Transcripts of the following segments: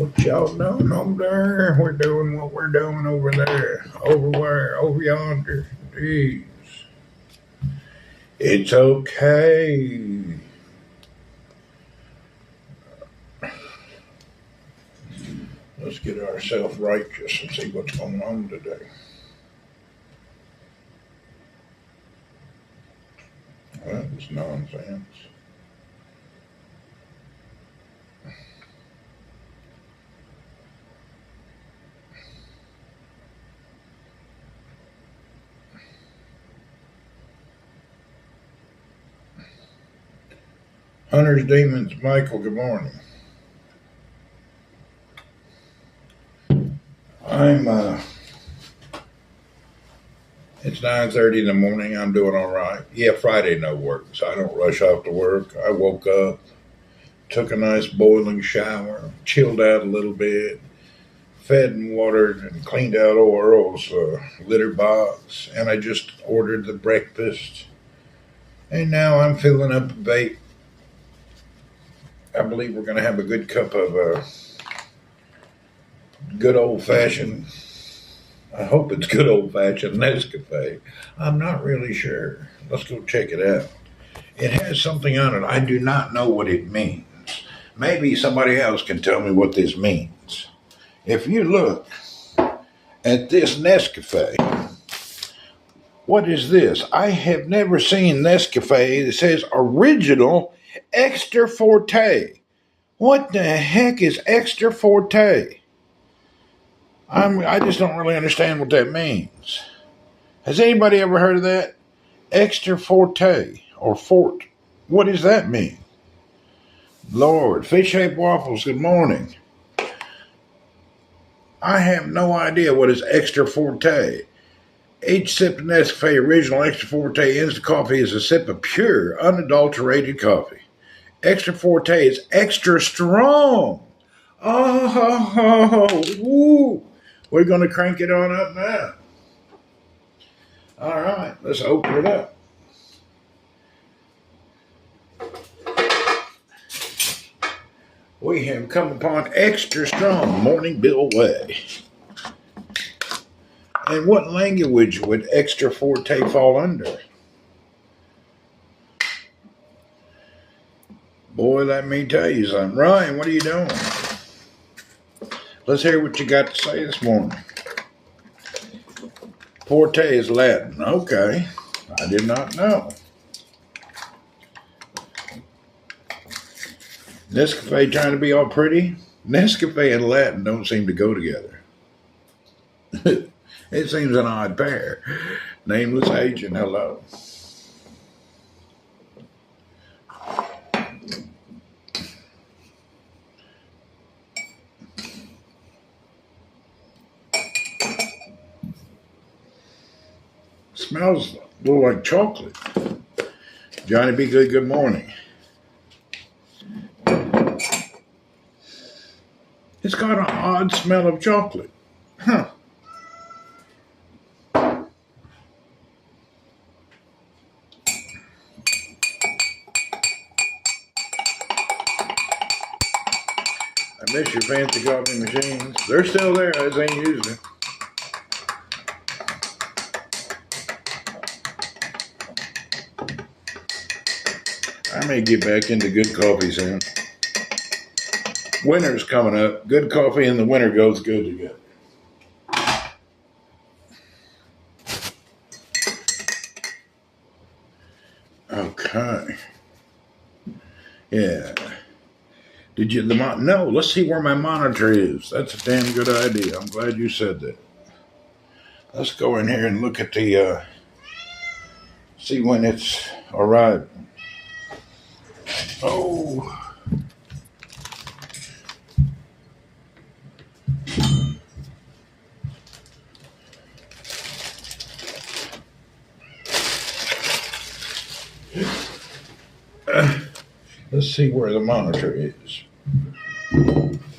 What y'all doing over there? We're doing what we're doing over there. Over where? Over yonder. Jeez. It's okay. Let's get ourselves righteous and see what's going on today. That was nonsense. Hunter's Demons, Michael, good morning. It's 9:30 in the morning. I'm doing all right. Yeah, Friday no work, so I don't rush off to work. I woke up, took a nice boiling shower, chilled out a little bit, fed and watered and cleaned out Oral's litter box, and I just ordered the breakfast. And now I'm filling up a bait. I believe we're going to have a good cup of good old fashioned. I hope it's good old fashioned Nescafe. I'm not really sure. Let's go check it out. It has something on it. I do not know what it means. Maybe somebody else can tell me what this means. If you look at this Nescafe, what is this? I have never seen Nescafe that says original extra forte. What the heck is extra forte? I just don't really understand what that means. Has anybody ever heard of that? Extra forte or fort. What does that mean? Lord, fish-shaped waffles, good morning. I have no idea what is extra forte. Each sip of Nescafe Original Extra Forte Instant Coffee is a sip of pure, unadulterated coffee. Extra Forte is extra strong. Oh, woo. We're going to crank it on up now. All right, let's open it up. We have come upon extra strong Morning Bill Way. And what language would extra forte fall under? Boy, let me tell you something. Ryan, what are you doing? Let's hear what you got to say this morning. Forte is Latin. Okay. I did not know. Nescafe trying to be all pretty? Nescafe and Latin don't seem to go together. It seems an odd pair. Nameless agent, hello. Smells a little like chocolate. Johnny B. Good, good morning. It's got an odd smell of chocolate. Huh. I miss your fancy coffee machines. They're still there. I just ain't using it. I may get back into good coffee soon. Winter's coming up. Good coffee in the winter goes good together. Okay. Yeah. Did you no? Let's see where my monitor is. That's a damn good idea. I'm glad you said that. Let's go in here and look at the see when it's arriving. Oh. Let's see where the monitor is.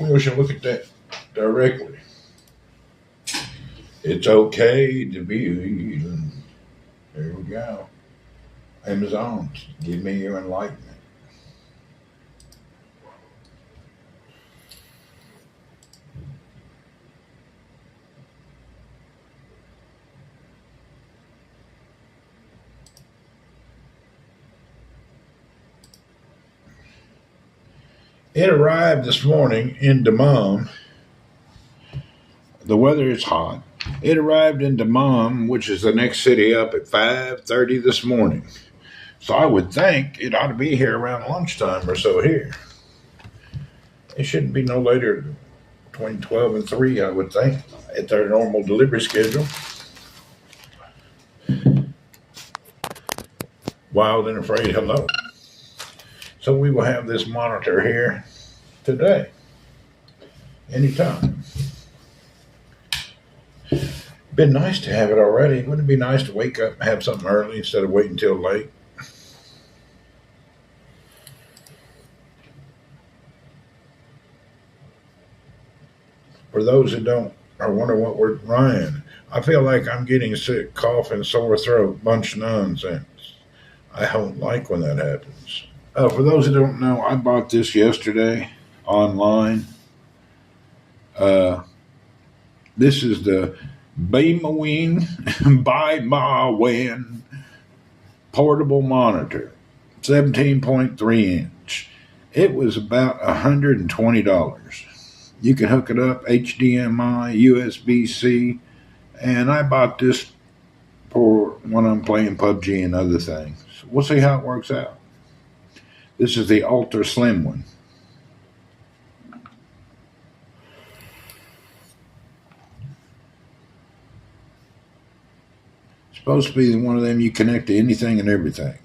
We should look at that directly. It's okay to be. There we go. Amazon, give me your enlightenment. It arrived this morning in Dammam. The weather is hot. It arrived in Dammam, which is the next city up, at 5:30 this morning. So I would think it ought to be here around lunchtime or so here. It shouldn't be no later than between 12 and 3, I would think, at their normal delivery schedule. Wild and Afraid, hello. So we will have this monitor here today, anytime. Been nice to have it already. Wouldn't it be nice to wake up and have something early instead of waiting till late? For those who don't or wonder what we're Ryan, I feel like I'm getting sick, coughing, sore throat, bunch of nonsense. I don't like when that happens. For those who don't know, I bought this yesterday online. This is the Beamaween by Mawen portable monitor, 17.3 inch. It was about $120. You can hook it up, HDMI, USB-C, and I bought this for when I'm playing PUBG and other things. We'll see how it works out. This is the Ultra Slim one. It's supposed to be one of them you connect to anything and everything.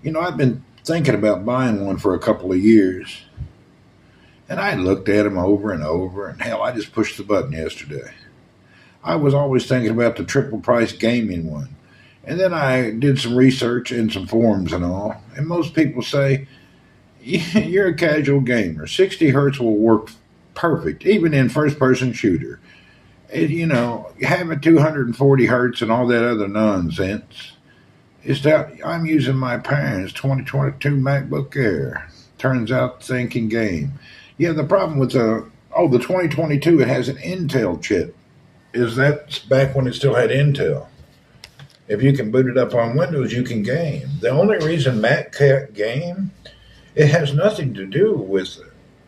You know, I've been thinking about buying one for a couple of years. And I looked at them over and over, and hell, I just pushed the button yesterday. I was always thinking about the triple price gaming one. And then I did some research in some forums and all, and most people say, you're a casual gamer. 60 hertz will work perfect, even in first-person shooter. Having 240 hertz and all that other nonsense. It's that I'm using my parents' 2022 MacBook Air. Turns out thinking game. Yeah, the problem with the 2022, it has an Intel chip. That's back when it still had Intel. If you can boot it up on Windows, you can game. The only reason Mac can't game, it has nothing to do with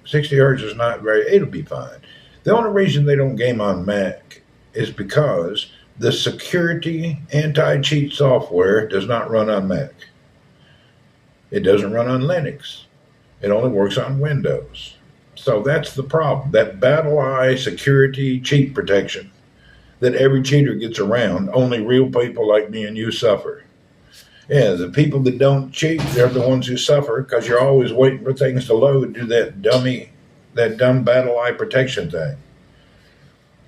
60 hertz is not it'll be fine. The only reason they don't game on Mac is because the security anti-cheat software does not run on Mac. It doesn't run on Linux. It only works on Windows. So that's the problem. That BattleEye security cheat protection that every cheater gets around, only real people like me and you suffer. Yeah, the people that don't cheat, they're the ones who suffer because you're always waiting for things to load, do that dumb BattleEye protection thing.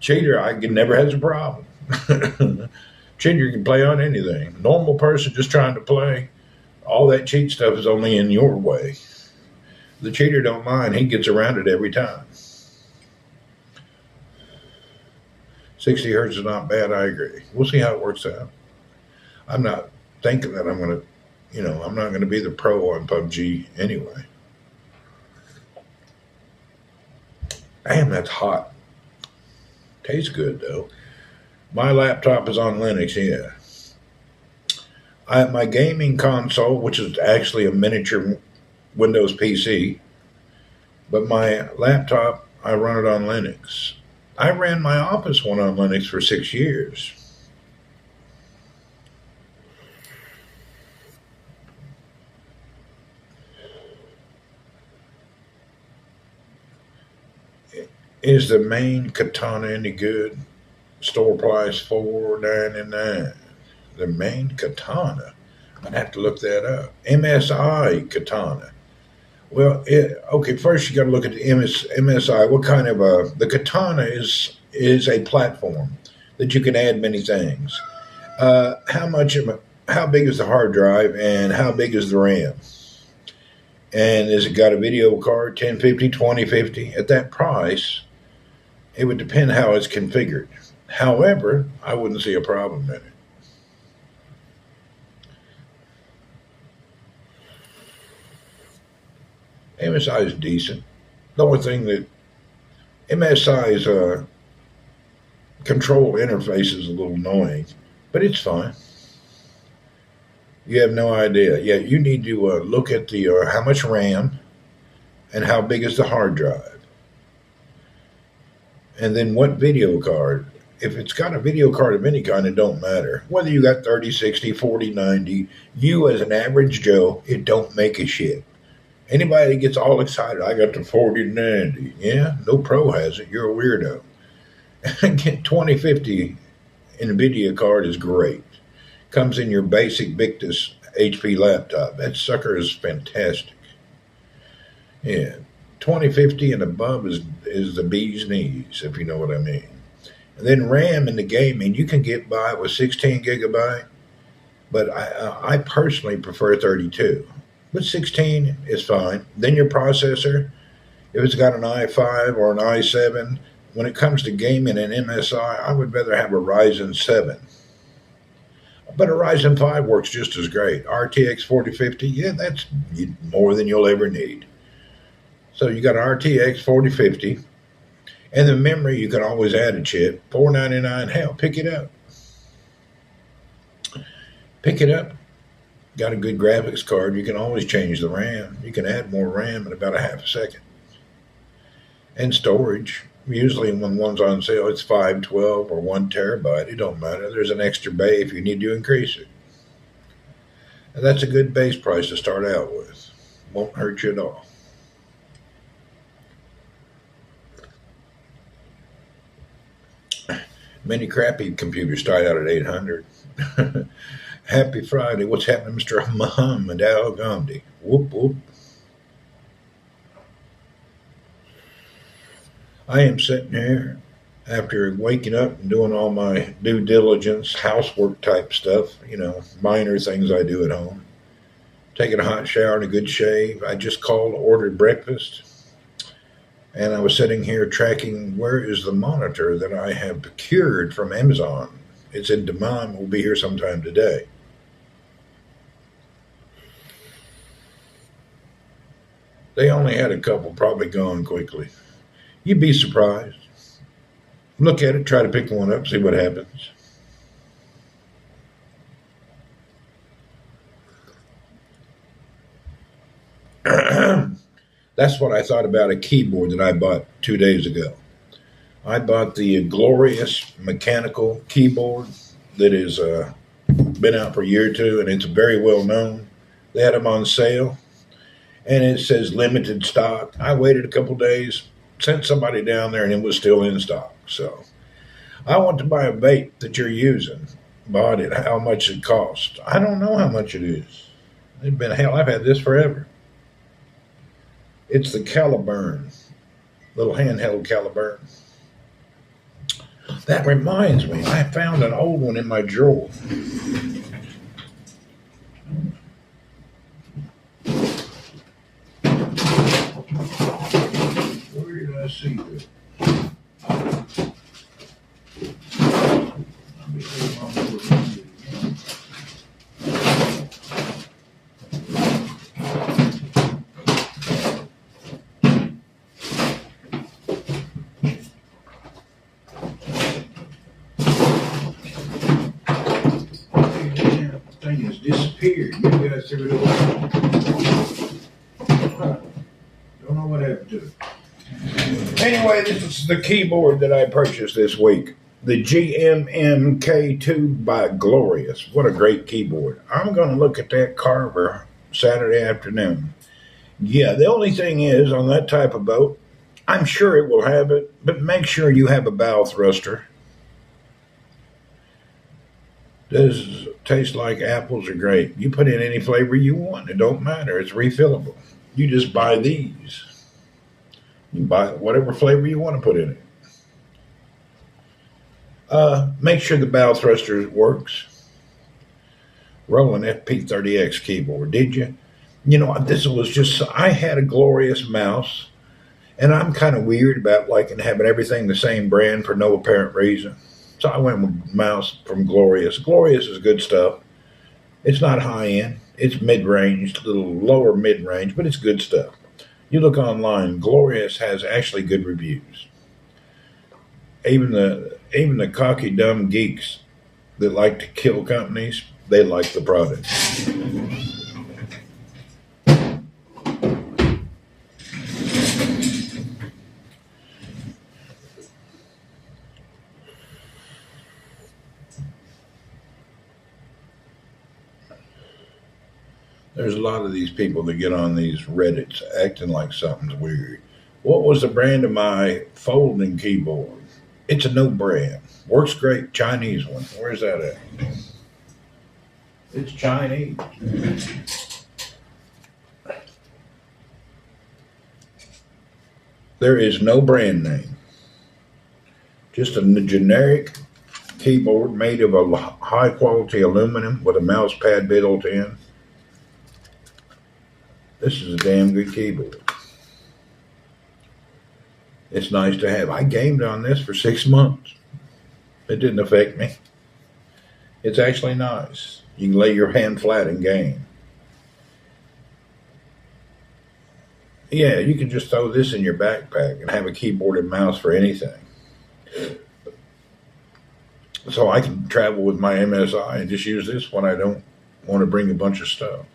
Cheater, never has a problem. Cheater can play on anything. Normal person just trying to play, all that cheat stuff is only in your way. The cheater don't mind. He gets around it every time. 60 hertz is not bad. I agree. We'll see how it works out. I'm not thinking that I'm going to, I'm not going to be the pro on PUBG anyway. Damn, that's hot. Tastes good, though. My laptop is on Linux, yeah. I have my gaming console, which is actually a miniature Windows PC, but my laptop, I run it on Linux. I ran my office one on Linux for 6 years. Is the main katana any good? Store price $4.99. The main katana. I'd have to look that up. MSI katana. Well, first you got to look at the MSI. What kind of the katana is a platform that you can add many things. How big is the hard drive and how big is the RAM? And has it got a video card, 1050, 2050? At that price, it would depend how it's configured. However, I wouldn't see a problem in it. MSI is decent. The only thing that MSI's control interface is a little annoying, but it's fine. You have no idea. Yeah, you need to look at the how much RAM and how big is the hard drive, and then what video card. If it's got a video card of any kind, it don't matter. Whether you got 30, 60, 40, 90, you as an average Joe, it don't make a shit. Anybody that gets all excited, I got the 4090. Yeah, no pro has it. You're a weirdo. Get 2050 NVIDIA card is great. Comes in your basic Victus HP laptop. That sucker is fantastic. Yeah, 2050 and above is the bee's knees, if you know what I mean. And then RAM in the gaming, you can get by with 16 gigabyte, but I personally prefer 32. But 16 is fine. Then your processor, if it's got an i5 or an i7, when it comes to gaming and MSI, I would rather have a Ryzen 7. But a Ryzen 5 works just as great. RTX 4050, yeah, that's more than you'll ever need. So you got an RTX 4050. And the memory, you can always add a chip. $499, hell, pick it up. Pick it up. Got a good graphics card, you can always change the RAM. You can add more RAM in about a half a second. And storage, usually when one's on sale, it's 512 or 1 terabyte. It don't matter. There's an extra bay if you need to increase it. And that's a good base price to start out with. Won't hurt you at all. Many crappy computers start out at 800. Happy Friday. What's happening, Mr. Muhammad Al Gandhi? Whoop, whoop. I am sitting here after waking up and doing all my due diligence, housework type stuff, minor things I do at home. Taking a hot shower and a good shave. I just called, ordered breakfast. And I was sitting here tracking where is the monitor that I have procured from Amazon. It's in demand. Will be here sometime today. They only had a couple, probably gone quickly. You'd be surprised. Look at it, try to pick one up, see what happens. That's what I thought about a keyboard that I bought 2 days ago. I bought the Glorious mechanical keyboard that has been out for a year or two, and it's very well known. They had them on sale, and it says limited stock. I waited a couple days, sent somebody down there, and it was still in stock. So I want to buy a vape that you're using. Bought it. How much it cost? I don't know how much it is. It's been hell. I've had this forever. It's the Caliburn, little handheld Caliburn. That reminds me, I found an old one in my drawer. Where did I see it? Thing has disappeared. You guys threw it away. Don't know what happened to it. Anyway, this is the keyboard that I purchased this week. The GMMK2 by Glorious. What a great keyboard. I'm going to look at that Carver Saturday afternoon. Yeah, the only thing is, on that type of boat, I'm sure it will have it, but make sure you have a bow thruster. Does taste like apples or grape. You put in any flavor you want. It don't matter. It's refillable. You just buy these. You buy whatever flavor you want to put in it. Make sure the bow thruster works. Roland FP30X keyboard. Did you? This was just, I had a Glorious mouse, and I'm kind of weird about liking having everything the same brand for no apparent reason. So I went with mouse from Glorious. Glorious is good stuff. It's not high end. It's mid-range, a little lower mid-range, but it's good stuff. You look online, Glorious has actually good reviews. Even the cocky dumb geeks that like to kill companies, they like the product. There's a lot of these people that get on these Reddits acting like something's weird. What was the brand of my folding keyboard? It's a no brand. Works great. Chinese one. Where's that at? It's Chinese. There is no brand name. Just a generic keyboard made of a high quality aluminum with a mouse pad built in. This is a damn good keyboard. It's nice to have. I gamed on this for 6 months. It didn't affect me. It's actually nice. You can lay your hand flat and game. Yeah, you can just throw this in your backpack and have a keyboard and mouse for anything. So I can travel with my MSI and just use this when I don't want to bring a bunch of stuff.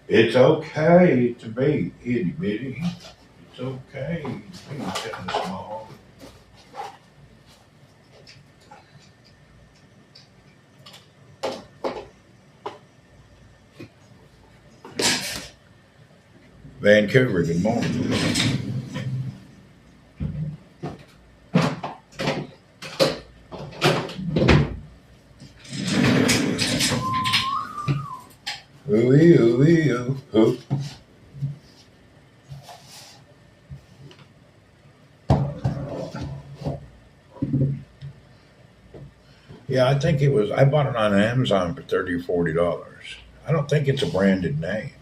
It's okay to be itty bitty. It's okay to be kind of small. Vancouver, good morning. Ooh, ooh, ooh, ooh. Yeah, I think it was. I bought it on Amazon for $30 or $40. I don't think it's a branded name.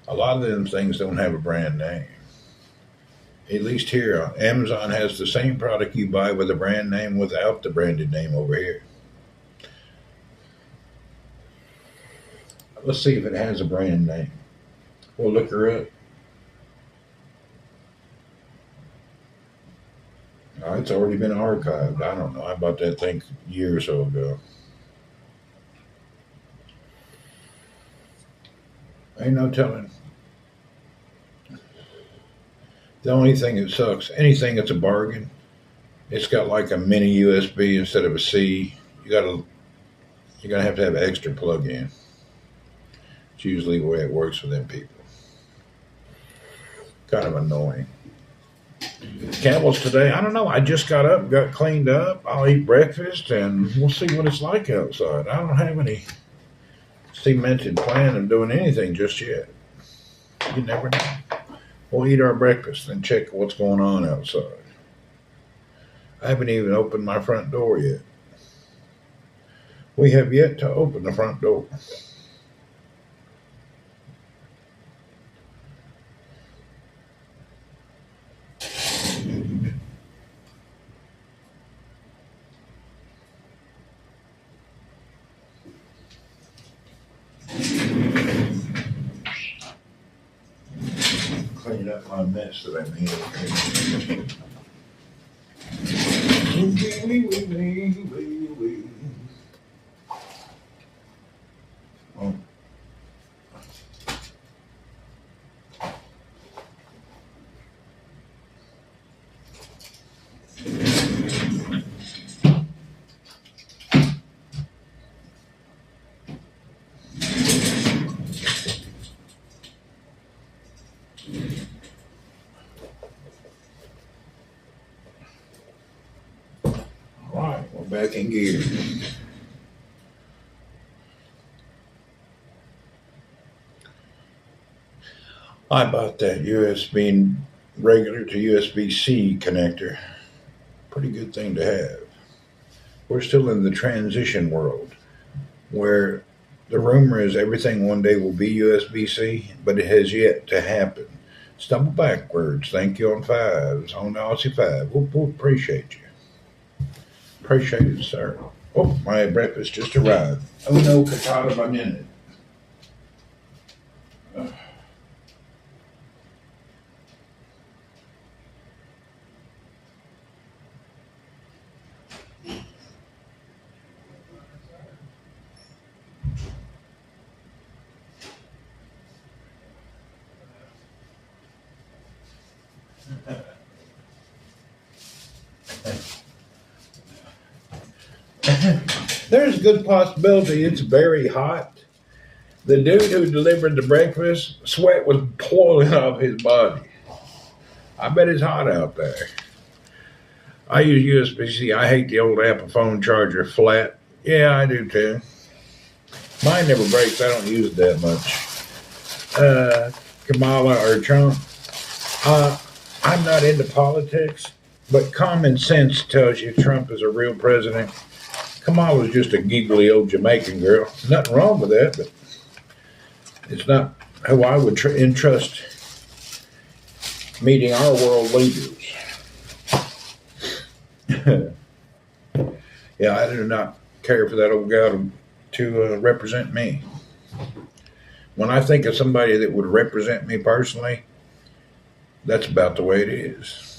A lot of them things don't have a brand name. At least here, Amazon has the same product you buy with a brand name without the branded name over here. Let's see if it has a brand name. We'll look her up. Oh, it's already been archived. I don't know. I bought that thing a year or so ago. Ain't no telling. The only thing that sucks, anything that's a bargain, it's got like a mini USB instead of a C. You're gonna have to have an extra plug in. It's usually the way it works for them people. Kind of annoying. Camels today, I don't know. I just got up, got cleaned up. I'll eat breakfast, and we'll see what it's like outside. I don't have any cemented plan of doing anything just yet. You never know. We'll eat our breakfast and check what's going on outside. I haven't even opened my front door yet. We have yet to open the front door. Clean up my mess that I made. Oh. Back in gear. I bought that USB regular to USB-C connector. Pretty good thing to have. We're still in the transition world where the rumor is everything one day will be USB-C, but it has yet to happen. Stumble backwards. Thank you on fives. On Aussie 5. We'll appreciate you. Appreciate it, sir. Oh, my breakfast just arrived. Oh no, Katata Banana. There's a good possibility it's very hot. The dude who delivered the breakfast, sweat was pouring off his body. I bet it's hot out there. I use USB-C. I hate the old Apple phone charger flat. Yeah, I do too. Mine never breaks. I don't use it that much. Kamala or Trump. I'm not into politics, but common sense tells you Trump is a real president. Kamala's just a giggly old Jamaican girl. Nothing wrong with that, but it's not who I would entrust meeting our world leaders. Yeah, I do not care for that old gal to represent me. When I think of somebody that would represent me personally, that's about the way it is.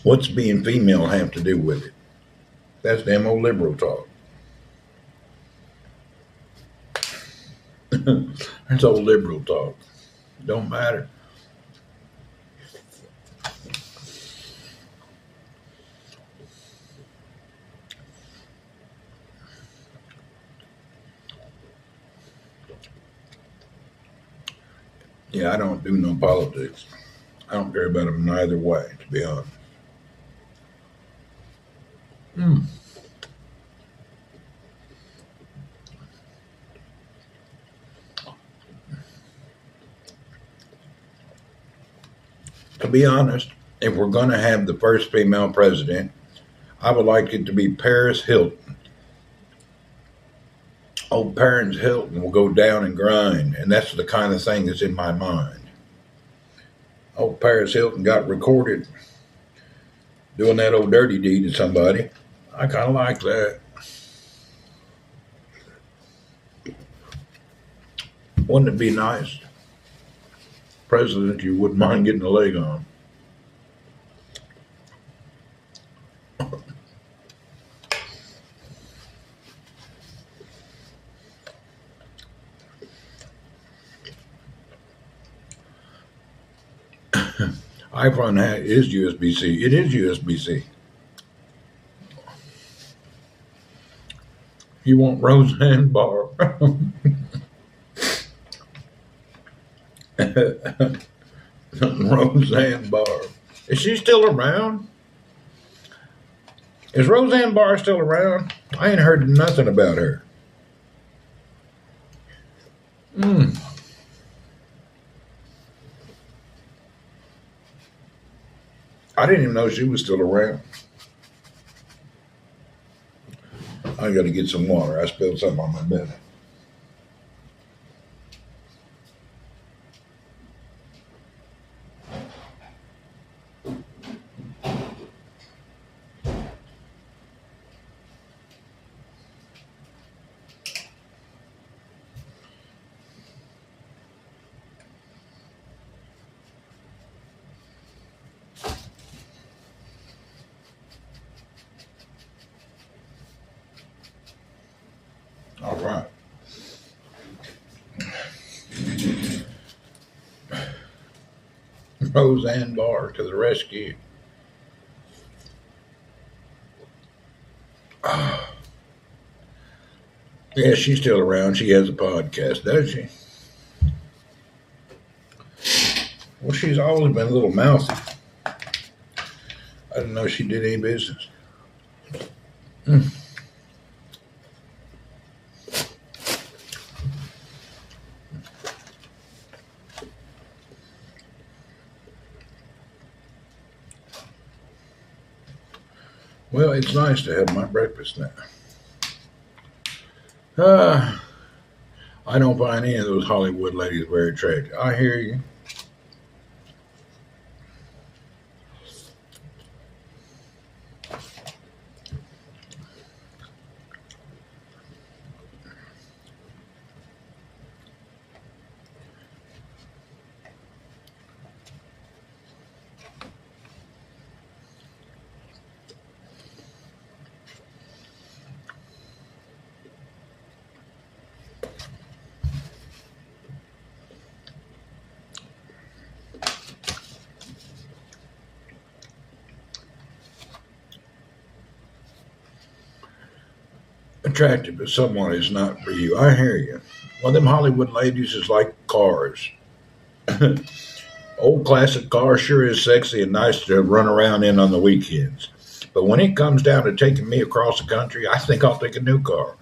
What's being female have to do with it? That's damn old liberal talk. That's old liberal talk. Don't matter. Yeah, I don't do no politics. I don't care about them neither way, to be honest. To be honest, if we're going to have the first female president, I would like it to be Paris Hilton. Old Paris Hilton will go down and grind, and that's the kind of thing that's in my mind. Old Paris Hilton got recorded doing that old dirty deed to somebody. I kind of like that. Wouldn't it be nice? President, you wouldn't mind getting a leg on. iPhone is USB-C. It is USB-C. You want Roseanne Barr? Roseanne Barr. Is she still around? Is Roseanne Barr still around? I ain't heard nothing about her. I didn't even know she was still around. I got to get some water. I spilled something on my bed. All right. Roseanne Barr to the rescue. Yeah, she's still around. She has a podcast, does she? Well, she's always been a little mouthy. I didn't know she did any business. Well, it's nice to have my breakfast now. I don't find any of those Hollywood ladies very attractive. I hear you. attractive, but someone is not for you. I hear you. Well, them Hollywood ladies is like cars. Old classic car sure is sexy and nice to run around in on the weekends. But when it comes down to taking me across the country, I think I'll take a new car.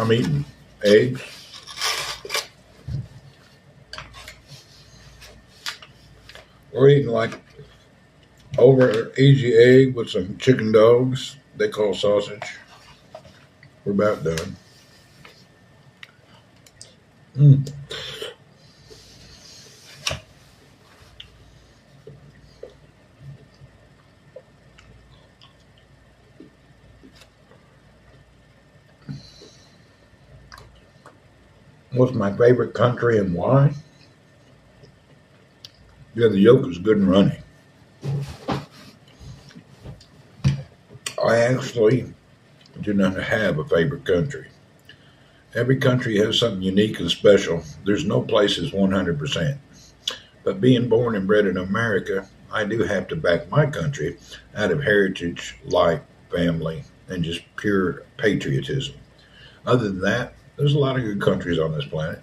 I'm eating eggs. We're eating like over easy egg with some chicken dogs they call sausage. We're about done. Mm. What's my favorite country and why? Yeah, the yolk is good and runny. I actually do not have a favorite country. Every country has something unique and special. There's no place is 100%. But being born and bred in America, I do have to back my country out of heritage, life, family, and just pure patriotism. Other than that, there's a lot of good countries on this planet.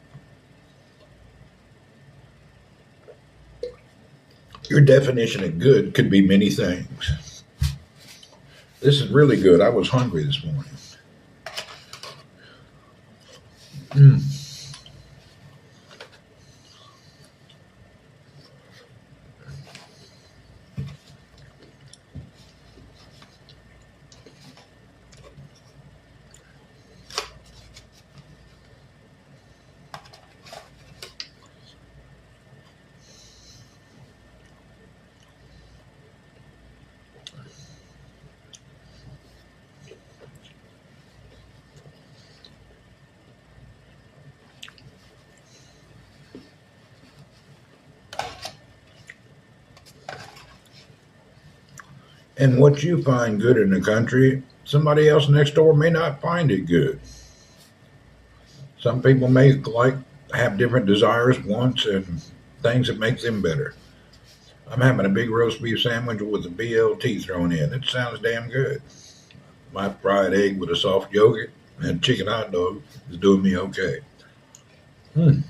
Your definition of good could be many things. This is really good. I was hungry this morning. Mm. And what you find good in a country, somebody else next door may not find it good. Some people may like have different desires, wants, and things that make them better. I'm having a big roast beef sandwich with a BLT thrown in. It sounds damn good. My fried egg with a soft yogurt and chicken hot dog is doing me okay. Hmm.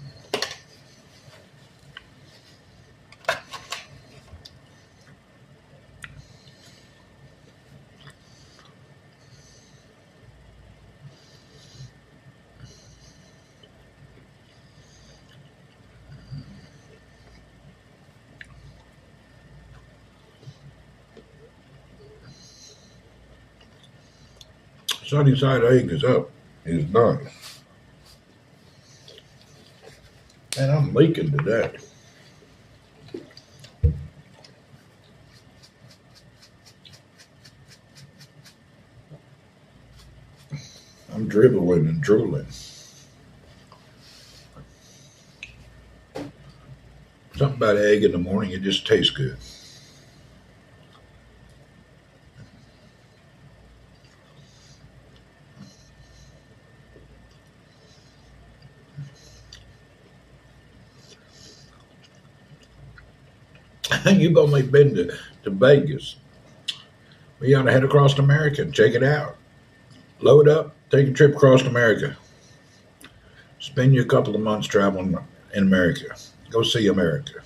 Sunny side egg is up. Is nice. And I'm leaking today. I'm dribbling and drooling. Something about egg in the morning, it just tastes good. You've only been to Vegas. We ought to head across America and check it out. Load up, take a trip across America. Spend you a couple of months traveling in America. Go see America.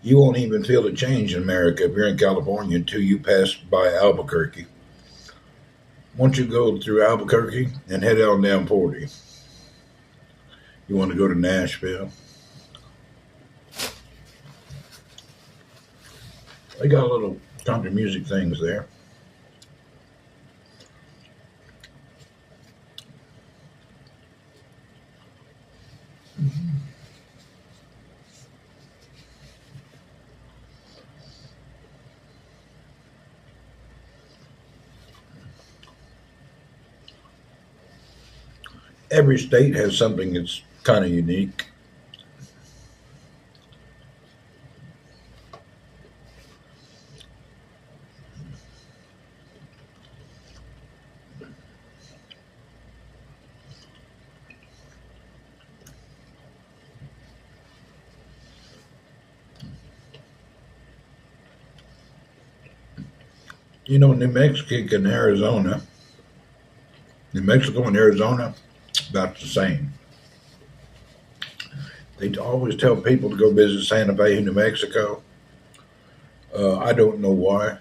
You won't even feel the change in America if you're in California until you pass by Albuquerque. Once you go through Albuquerque and head on down 40, you want to go to Nashville. They got little country music things there. Every state has something that's kind of unique. New Mexico and Arizona, New Mexico and Arizona, about the same. They always tell people to go visit Santa Fe, New Mexico. I don't know why.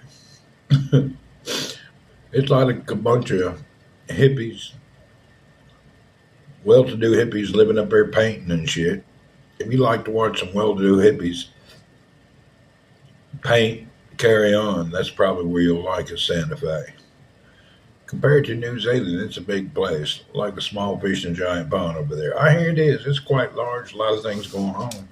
It's like a bunch of hippies, well-to-do hippies living up there painting and shit. If you like to watch some well-to-do hippies paint, carry on, that's probably where you'll like it, Santa Fe. Compared to New Zealand, it's a big place, like a small fish in a giant pond over there. I hear it is. It's quite large. A lot of things going on.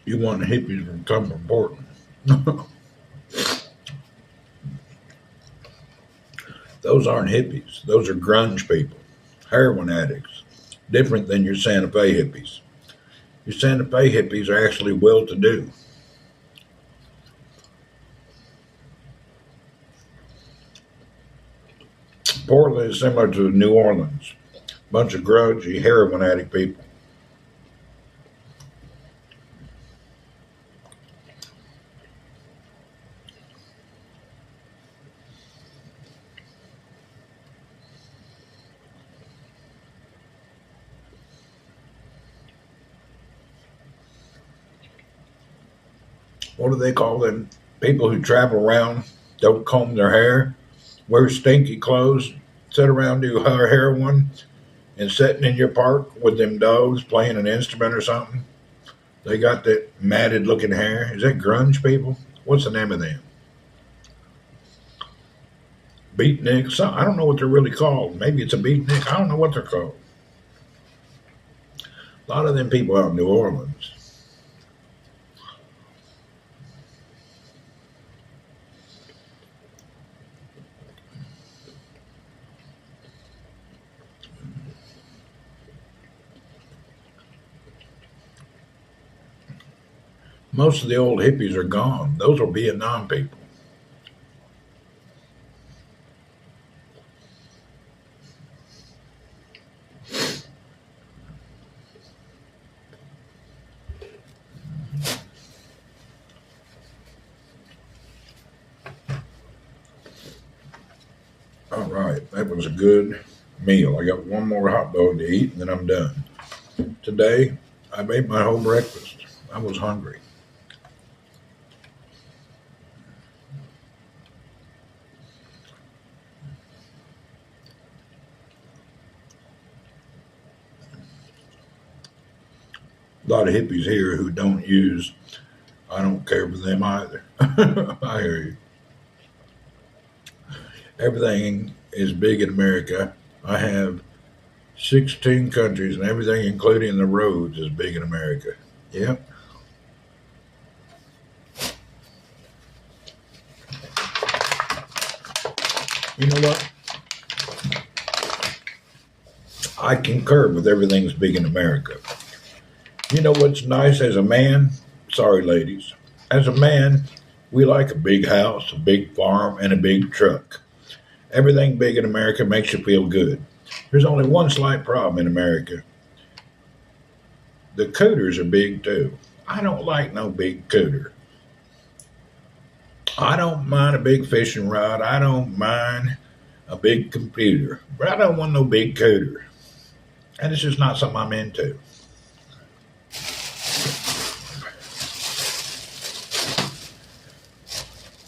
You want hippies from come important. Those aren't hippies. Those are grunge people, heroin addicts. Different than your Santa Fe hippies. Your Santa Fe hippies are actually well-to-do. Portland is similar to New Orleans. Bunch of grungy heroin addict people. What do they call them? People who travel around, don't comb their hair, wear stinky clothes, sit around do heroin, and sitting in your park with them dogs playing an instrument or something. They got that matted looking hair. Is that grunge people? What's the name of them? Beatniks? I don't know what they're really called. Maybe it's a beatnik. I don't know what they're called. A lot of them people out in New Orleans. Most of the old hippies are gone. Those are Vietnam people. All right, that was a good meal. I got one more hot dog to eat and then I'm done. Today, I made my whole breakfast. I was hungry. A lot of hippies here who don't use, I don't care for them either. I hear you. Everything is big in America. I have 16 countries and everything, including the roads, is big in America. Yep. You know what? I concur with everything's big in America. You know what's nice as a man? Sorry, ladies. As a man, we like a big house, a big farm, and a big truck. Everything big in America makes you feel good. There's only one slight problem in America. The cooters are big too. I don't like no big cooter. I don't mind a big fishing rod. I don't mind a big computer. But I don't want no big cooter. And it's just not something I'm into.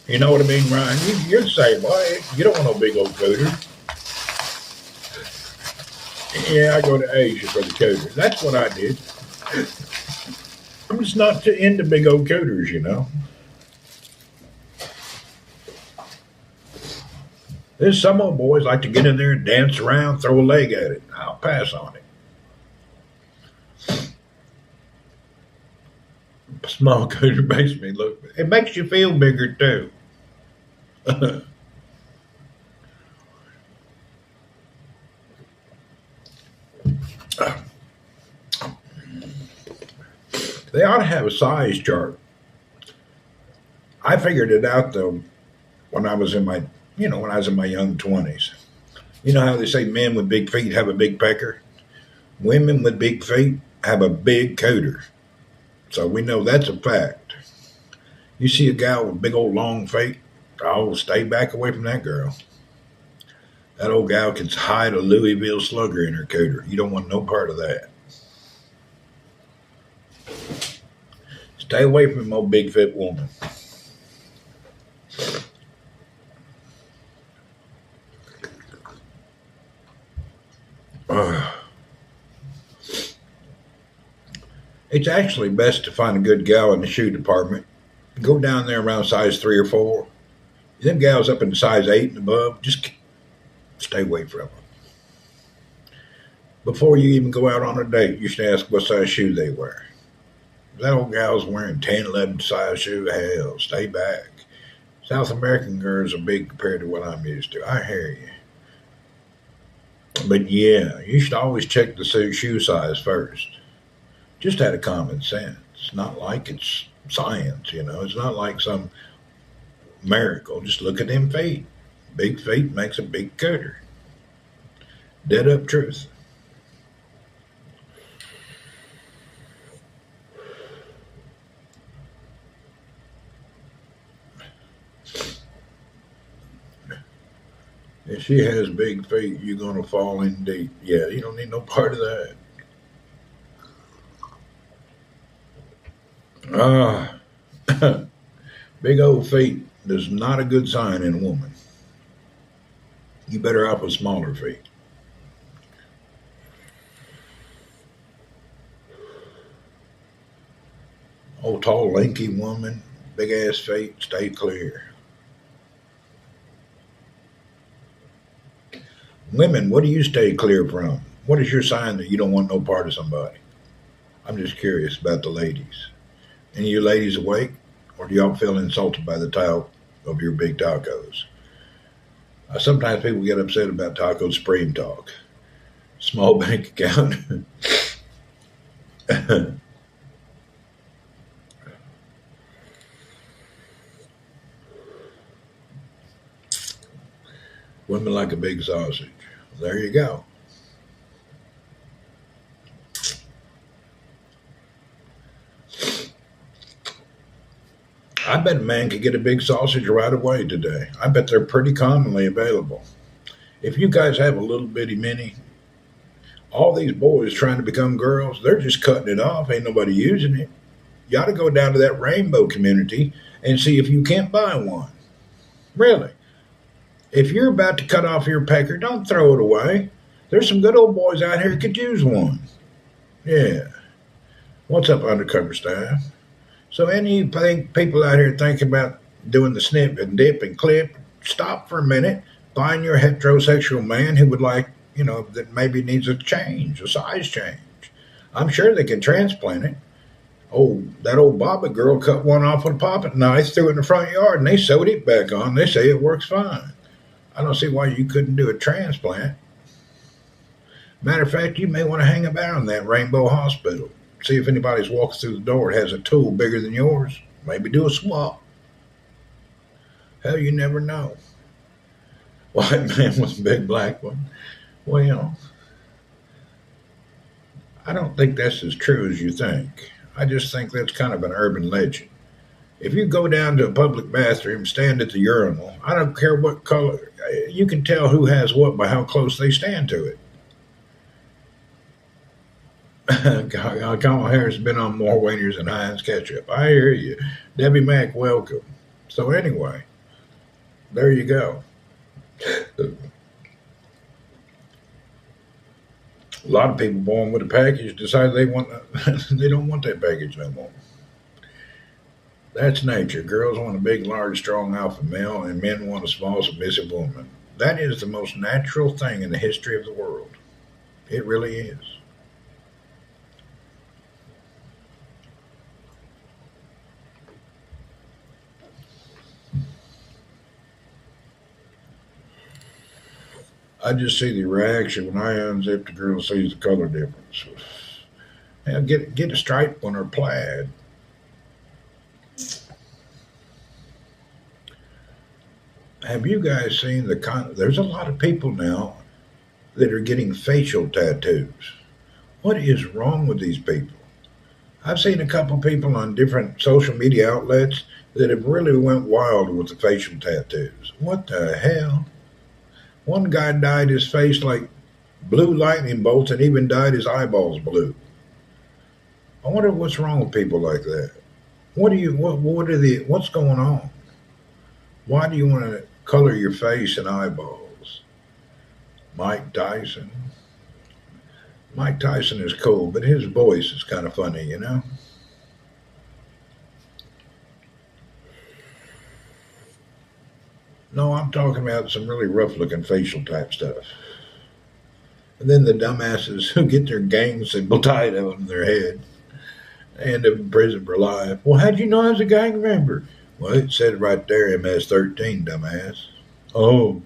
You know what I mean, Ryan? You're the same way. You don't want no big old cooter. Yeah, I go to Asia for the cooter. That's what I did. I'm just not too into big old cooters, you know. There's some old boys like to get in there and dance around, throw a leg at it. I'll pass on it. Small cooter makes me look. It makes you feel bigger too. They ought to have a size chart. I figured it out though when I was in my, when I was in my young 20s. You know how they say men with big feet have a big pecker? Women with big feet have a big cooter. So we know that's a fact. You see a gal with big old long feet, oh, stay back away from that girl. That old gal can hide a Louisville slugger in her cooter. You don't want no part of that. Stay away from a big fit woman. It's actually best to find a good gal in the shoe department. Go down there around size 3 or 4. Them gals up in size 8 and above, just stay away from them. Before you even go out on a date, you should ask what size shoe they wear. If that old gal's wearing 10, 11 size shoe, hell, stay back. South American girls are big compared to what I'm used to. I hear you. But yeah, you should always check the shoe size first. Just out of common sense. It's not like it's science, It's not like some miracle. Just look at them feet. Big feet makes a big cooter. Dead up truth. If she has big feet, you're going to fall in deep. Yeah, you don't need no part of that. Big old feet is not a good sign in a woman. You better off with smaller feet. Oh, tall, lanky woman, big ass feet, stay clear. Women, what do you stay clear from? What is your sign that you don't want no part of somebody? I'm just curious about the ladies. Any of you ladies awake? Or do y'all feel insulted by the title of your big tacos? Sometimes people get upset about Taco Supreme talk. Small bank account. Women like a big sausage. There you go. I bet a man could get a big sausage right away today. I bet they're pretty commonly available. If you guys have a little bitty mini, all these boys trying to become girls, they're just cutting it off. Ain't nobody using it. You ought to go down to that rainbow community and see if you can't buy one. Really. If you're about to cut off your pecker, don't throw it away. There's some good old boys out here who could use one. Yeah. What's up, undercover staff? So any people out here thinking about doing the snip and dip and clip, stop for a minute. Find your heterosexual man who would like, that maybe needs a change, a size change. I'm sure they can transplant it. Oh, that old Bobby girl cut one off with a poppet knife, threw it in the front yard, and they sewed it back on. They say it works fine. I don't see why you couldn't do a transplant. Matter of fact, you may want to hang about in that Rainbow Hospital. See if anybody's walking through the door that has a tool bigger than yours. Maybe do a swap. Hell, you never know. White man with a big black one. Well, I don't think that's as true as you think. I just think that's kind of an urban legend. If you go down to a public bathroom, stand at the urinal, I don't care what color, you can tell who has what by how close they stand to it. Kamala Harris has been on more wieners than Heinz ketchup. I hear you. Debbie Mack, welcome. So anyway, there you go. A lot of people born with a package decide they don't want that package no more. That's nature. Girls want a big, large, strong alpha male, and men want a small, submissive woman. That is the most natural thing in the history of the world. It really is. I just see the reaction when I unzip the girl sees the color difference. Now get a stripe on her plaid. Have you guys seen there's a lot of people now that are getting facial tattoos. What is wrong with these people? I've seen a couple people on different social media outlets that have really went wild with the facial tattoos. What the hell? One guy dyed his face like blue lightning bolts and even dyed his eyeballs blue. I wonder what's wrong with people like that. What's going on? Why do you want to color your face and eyeballs? Mike Tyson. Mike Tyson is cool, but his voice is kind of funny, you know? No, I'm talking about some really rough looking facial type stuff. And then the dumbasses who get their gang symbol tied on their head end up in prison for life. Well, how'd you know I was a gang member? Well, it said right there, MS-13, dumbass. Oh.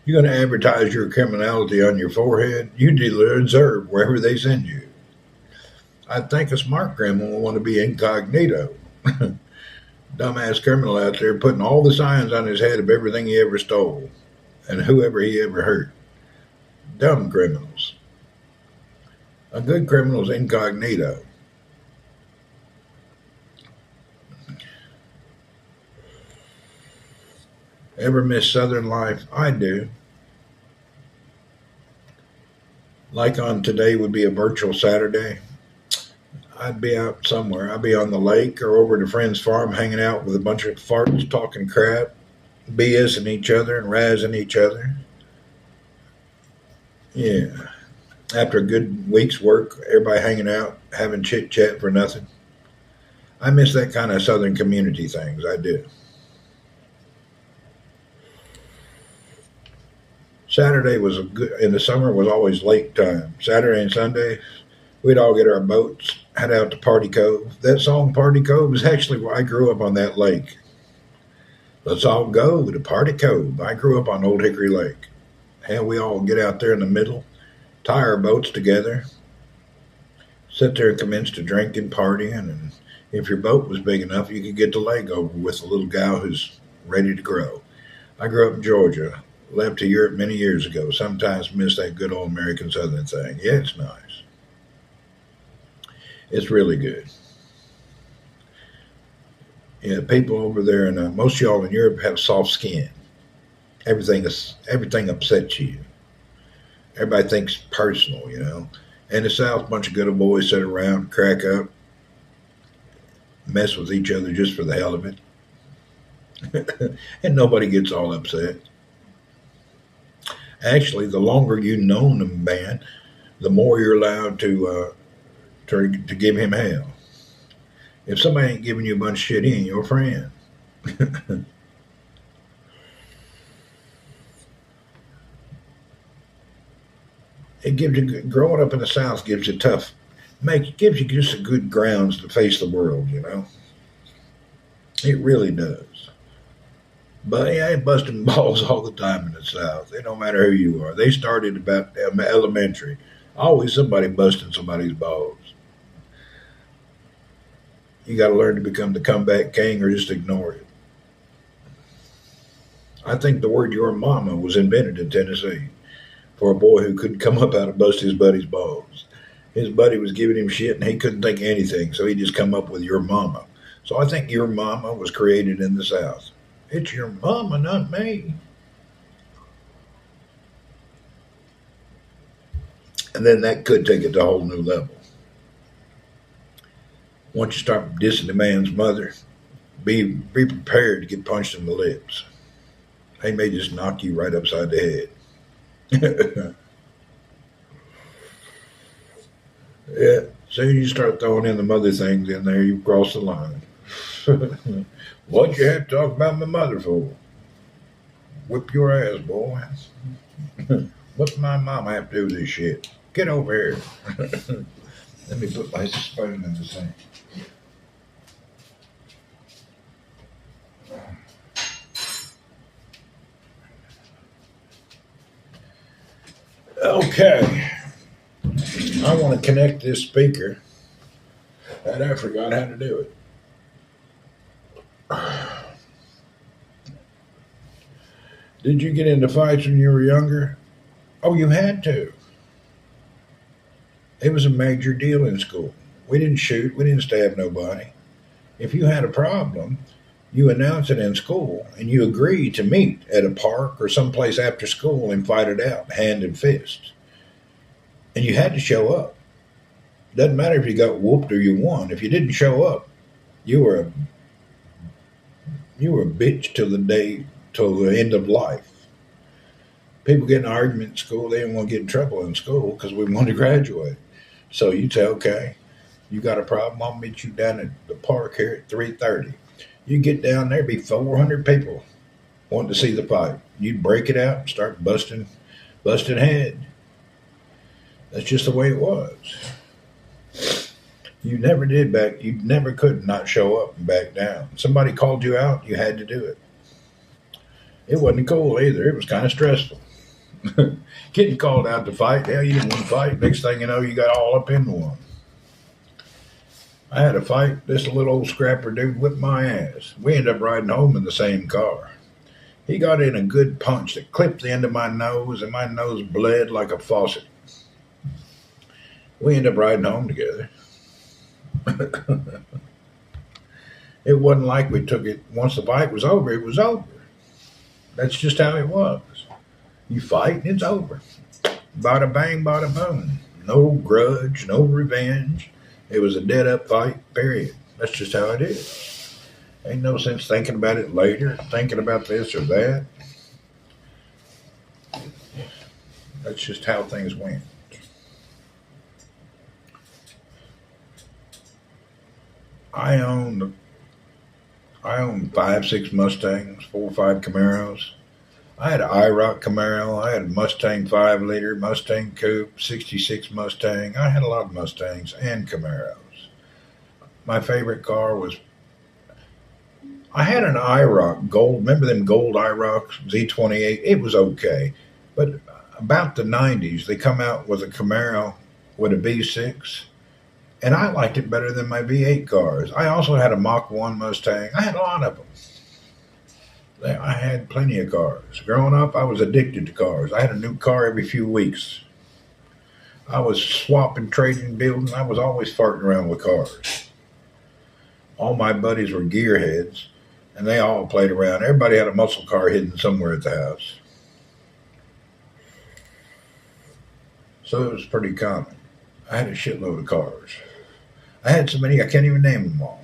You're going to advertise your criminality on your forehead? You deserve wherever they send you. I think a smart criminal will want to be incognito. Dumbass criminal out there putting all the signs on his head of everything he ever stole and whoever he ever hurt. Dumb criminals. A good criminal is incognito. Ever miss Southern life? I do. Like on today would be a virtual Saturday. I'd be out somewhere. I'd be on the lake or over at a friend's farm hanging out with a bunch of farts talking crap, BSing each other and razzing each other. Yeah. After a good week's work, everybody hanging out, having chit chat for nothing. I miss that kind of Southern community things. I do. Saturday was a good in the summer was always lake time. Saturday and Sunday, we'd all get our boats, head out to Party Cove. That song Party Cove is actually where I grew up on that lake. Let's all go to Party Cove. I grew up on Old Hickory Lake. And we all get out there in the middle, tie our boats together, sit there and commence to drinking, partying, and if your boat was big enough, you could get the lake over with a little gal who's ready to grow. I grew up in Georgia. Left to Europe many years ago. Sometimes miss that good old American Southern thing. Yeah, it's nice. It's really good. Yeah, people over there, and most of y'all in Europe have soft skin. Everything upsets you. Everybody thinks personal, you know. And the South, a bunch of good old boys sit around, crack up, mess with each other just for the hell of it, and nobody gets all upset. Actually, the longer you've known a man, the more you're allowed to give him hell. If somebody ain't giving you a bunch of shit, he ain't your friend. It gives you growing up in the South gives you gives you just a good grounds to face the world. You know, it really does. But I ain't busting balls all the time in the South. It don't matter who you are. They started about elementary. Always somebody busting somebody's balls. You got to learn to become the comeback king or just ignore it. I think the word your mama was invented in Tennessee for a boy who couldn't come up out of bust his buddy's balls. His buddy was giving him shit and he couldn't think of anything, so he just come up with your mama. So I think your mama was created in the South. It's your mama, not me. And then that could take it to a whole new level. Once you start dissing the man's mother, be prepared to get punched in the lips. They may just knock you right upside the head. Yeah, soon you start throwing in the mother things in there, you cross the line. What'd you have to talk about my mother for? Whip your ass, boy. What's my mama have to do with this shit? Get over here. Let me put my spoon in the sink. Okay. I want to connect this speaker, and I forgot how to do it. Did you get into fights when you were younger? Oh, you had to. It was a major deal in school. We didn't shoot, we didn't stab nobody. If you had a problem, you announce it in school and you agree to meet at a park or someplace after school and fight it out, hand and fist. And you had to show up. Doesn't matter if you got whooped or you won. If you didn't show up, you were a bitch till the end of life. People get in an argument in school, they didn't want to get in trouble in school because we wanted to graduate. So you say, okay, you got a problem, I'll meet you down at the park here at 3:30. You get down there, be 400 people wanting to see the fight. You'd break it out and start busting head. That's just the way it was. You never could not show up and back down. Somebody called you out, you had to do it. It wasn't cool either. It was kind of stressful. Getting called out to fight, hell, you didn't want to fight. Next thing you know, you got all up into one. I had a fight. This little old scrapper dude whipped my ass. We ended up riding home in the same car. He got in a good punch that clipped the end of my nose, and my nose bled like a faucet. We ended up riding home together. It wasn't like we took it, once the fight was over, it was over. That's just how it was. You fight and it's over. Bada bang, bada boom. No grudge, no revenge. It was a dead up fight, period. That's just how it is. Ain't no sense thinking about it later, thinking about this or that. That's just how things went. I owned 5, 6 Mustangs, 4 or 5 Camaros. I had an IROC Camaro. I had a Mustang 5-liter, Mustang Coupe, 66 Mustang. I had a lot of Mustangs and Camaros. My favorite car was, I had an IROC gold. Remember them gold IROCs, Z28? It was okay. But about the 90s, they come out with a Camaro with a V6. And I liked it better than my V8 cars. I also had a Mach 1 Mustang. I had a lot of them. I had plenty of cars. Growing up, I was addicted to cars. I had a new car every few weeks. I was swapping, trading, building. I was always farting around with cars. All my buddies were gearheads, and they all played around. Everybody had a muscle car hidden somewhere at the house. So it was pretty common. I had a shitload of cars. I had so many, I can't even name them all.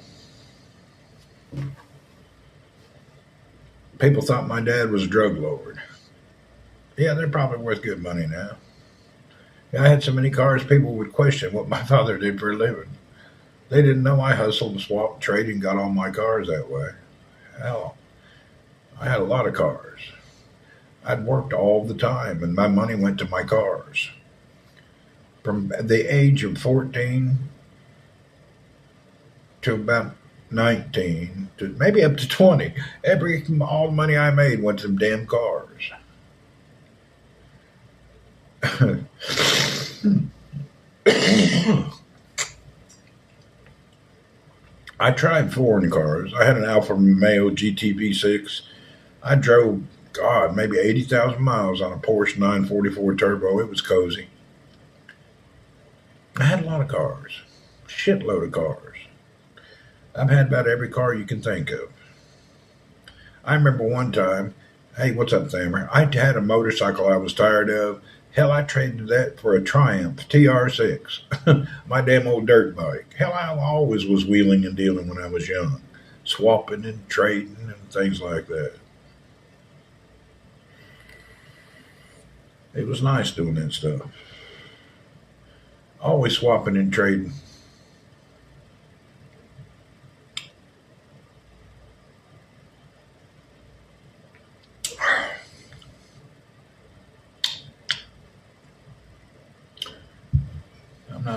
People thought my dad was a drug lord. Yeah, they're probably worth good money now. Yeah, I had so many cars, people would question what my father did for a living. They didn't know I hustled and swapped, traded, and got all my cars that way. Hell, I had a lot of cars. I'd worked all the time, and my money went to my cars. From the age of 14 to about 19, to maybe up to 20, all the money I made went to them damn cars. I tried foreign cars. I had an Alfa Romeo GTV6. I drove, God, maybe 80,000 miles on a Porsche 944 Turbo. It was cozy. I had a lot of cars. Shitload of cars. I've had about every car you can think of. I remember one time, hey, what's up, Thamer? I had a motorcycle I was tired of. Hell, I traded that for a Triumph TR6. My damn old dirt bike. Hell, I always was wheeling and dealing when I was young. Swapping and trading and things like that. It was nice doing that stuff. Always swapping and trading.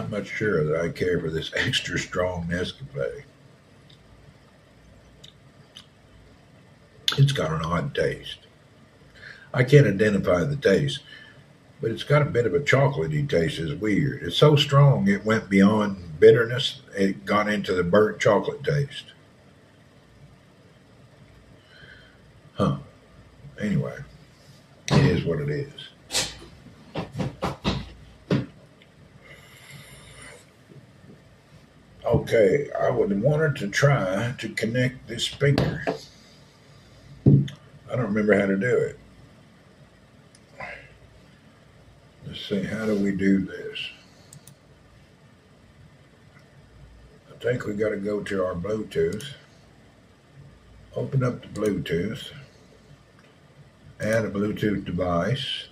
not much sure that I care for this extra strong Nescafe. It's got an odd taste. I can't identify the taste, but it's got a bit of a chocolatey taste. It's weird. It's so strong it went beyond bitterness. It got into the burnt chocolate taste. Huh. Anyway, it is what it is. Okay, I would wanted to try to connect this speaker. I don't remember how to do it. Let's see, how do we do this? I think we got to go to our Bluetooth. Open up the Bluetooth. Add a Bluetooth device.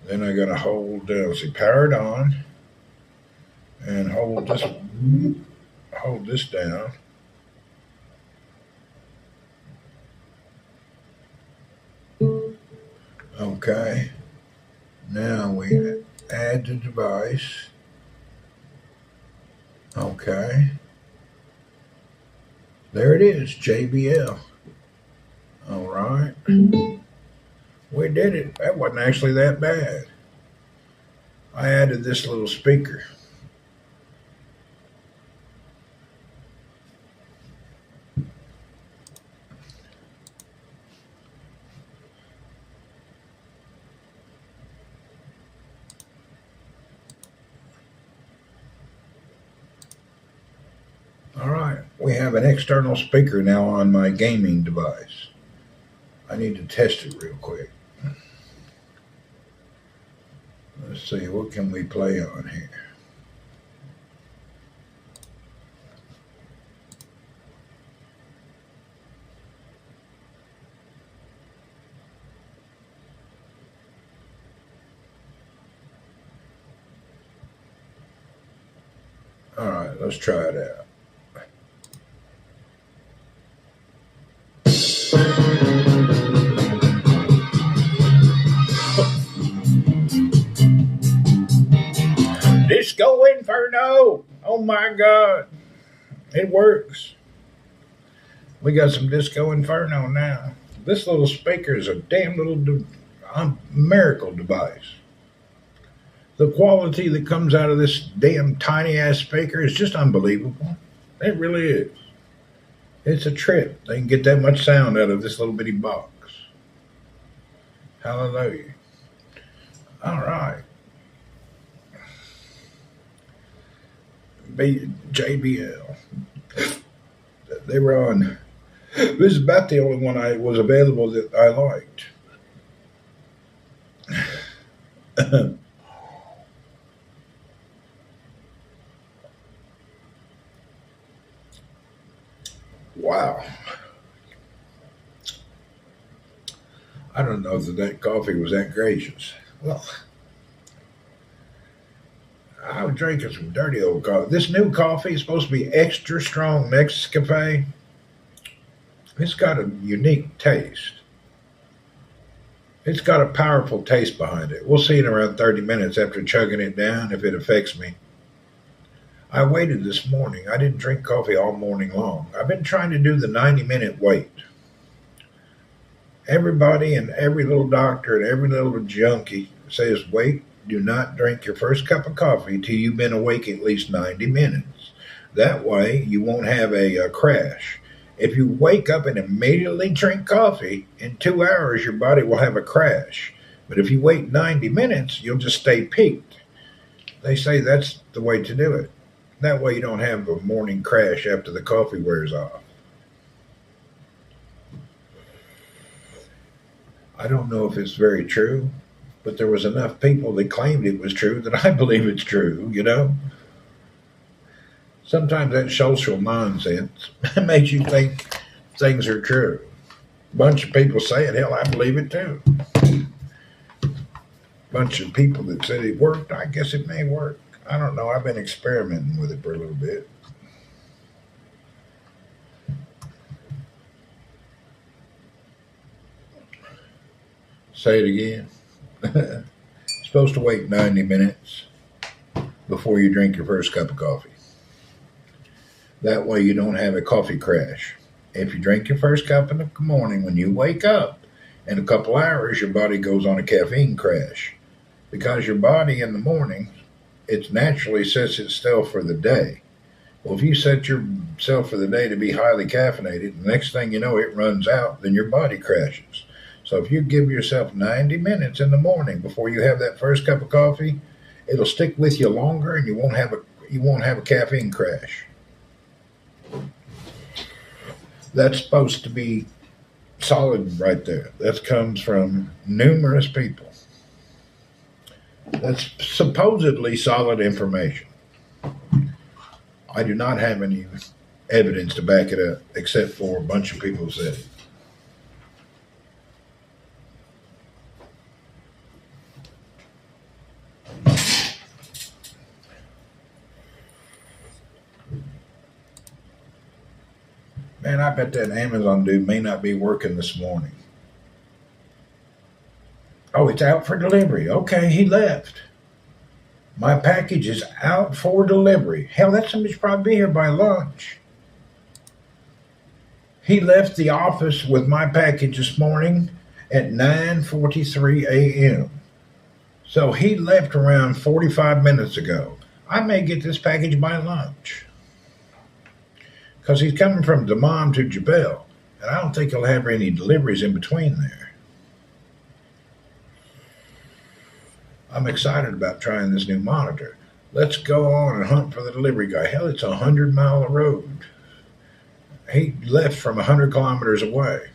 Then I got to hold, power it on, and hold this down. Okay. Now we add the device. Okay. There it is, JBL. All right. We did it. That wasn't actually that bad. I added this little speaker. All right, we have an external speaker now on my gaming device. I need to test it real quick. Let's see, what can we play on here? All right, let's try it out. Disco Inferno! Oh my God. It works. We got some Disco Inferno now. This little speaker is a damn little miracle device. The quality that comes out of this damn tiny ass speaker is just unbelievable. It really is. It's a trip. They can get that much sound out of this little bitty box. Hallelujah. All right. JBL. They were on. This is about the only one I was available that I liked. Wow. I don't know if that coffee was that gracious. Well, I was drinking some dirty old coffee. This new coffee is supposed to be extra strong Nescafe. It's got a unique taste. It's got a powerful taste behind it. We'll see in around 30 minutes after chugging it down if it affects me. I waited this morning. I didn't drink coffee all morning long. I've been trying to do the 90-minute wait. Everybody and every little doctor and every little junkie says, wait, do not drink your first cup of coffee till you've been awake at least 90 minutes. That way you won't have a crash. If you wake up and immediately drink coffee, in 2 hours your body will have a crash. But if you wait 90 minutes, you'll just stay peaked. They say that's the way to do it. That way you don't have a morning crash after the coffee wears off. I don't know if it's very true, but there was enough people that claimed it was true that I believe it's true, you know? Sometimes that social nonsense makes you think things are true. A bunch of people say it, hell, I believe it too. Bunch of people that said it worked, I guess it may work. I don't know, I've been experimenting with it for a little bit. Say it again. Supposed to wait 90 minutes. before you drink your first cup of coffee. That way you don't have a coffee crash. If you drink your first cup in the morning, when you wake up, in a couple hours, your body goes on a caffeine crash. Because your body in the morning, it naturally sets itself for the day. Well, if you set yourself for the day to be highly caffeinated, the next thing you know, it runs out, then your body crashes. So if you give yourself 90 minutes in the morning before you have that first cup of coffee, it'll stick with you longer, and you won't have a caffeine crash. That's supposed to be solid right there. That comes from numerous people. That's supposedly solid information. I do not have any evidence to back it up, except for a bunch of people who said it. Man, I bet that Amazon dude may not be working this morning. Oh, it's out for delivery. Okay, he left. My package is out for delivery. Hell, that somebody's probably be here by lunch. He left the office with my package this morning at 9:43 a.m. So he left around 45 minutes ago. I may get this package by lunch. Because he's coming from Damon to Jebel. And I don't think he'll have any deliveries in between there. I'm excited about trying this new monitor. Let's go on and hunt for the delivery guy. Hell, it's 100-mile road. He left from 100 kilometers away.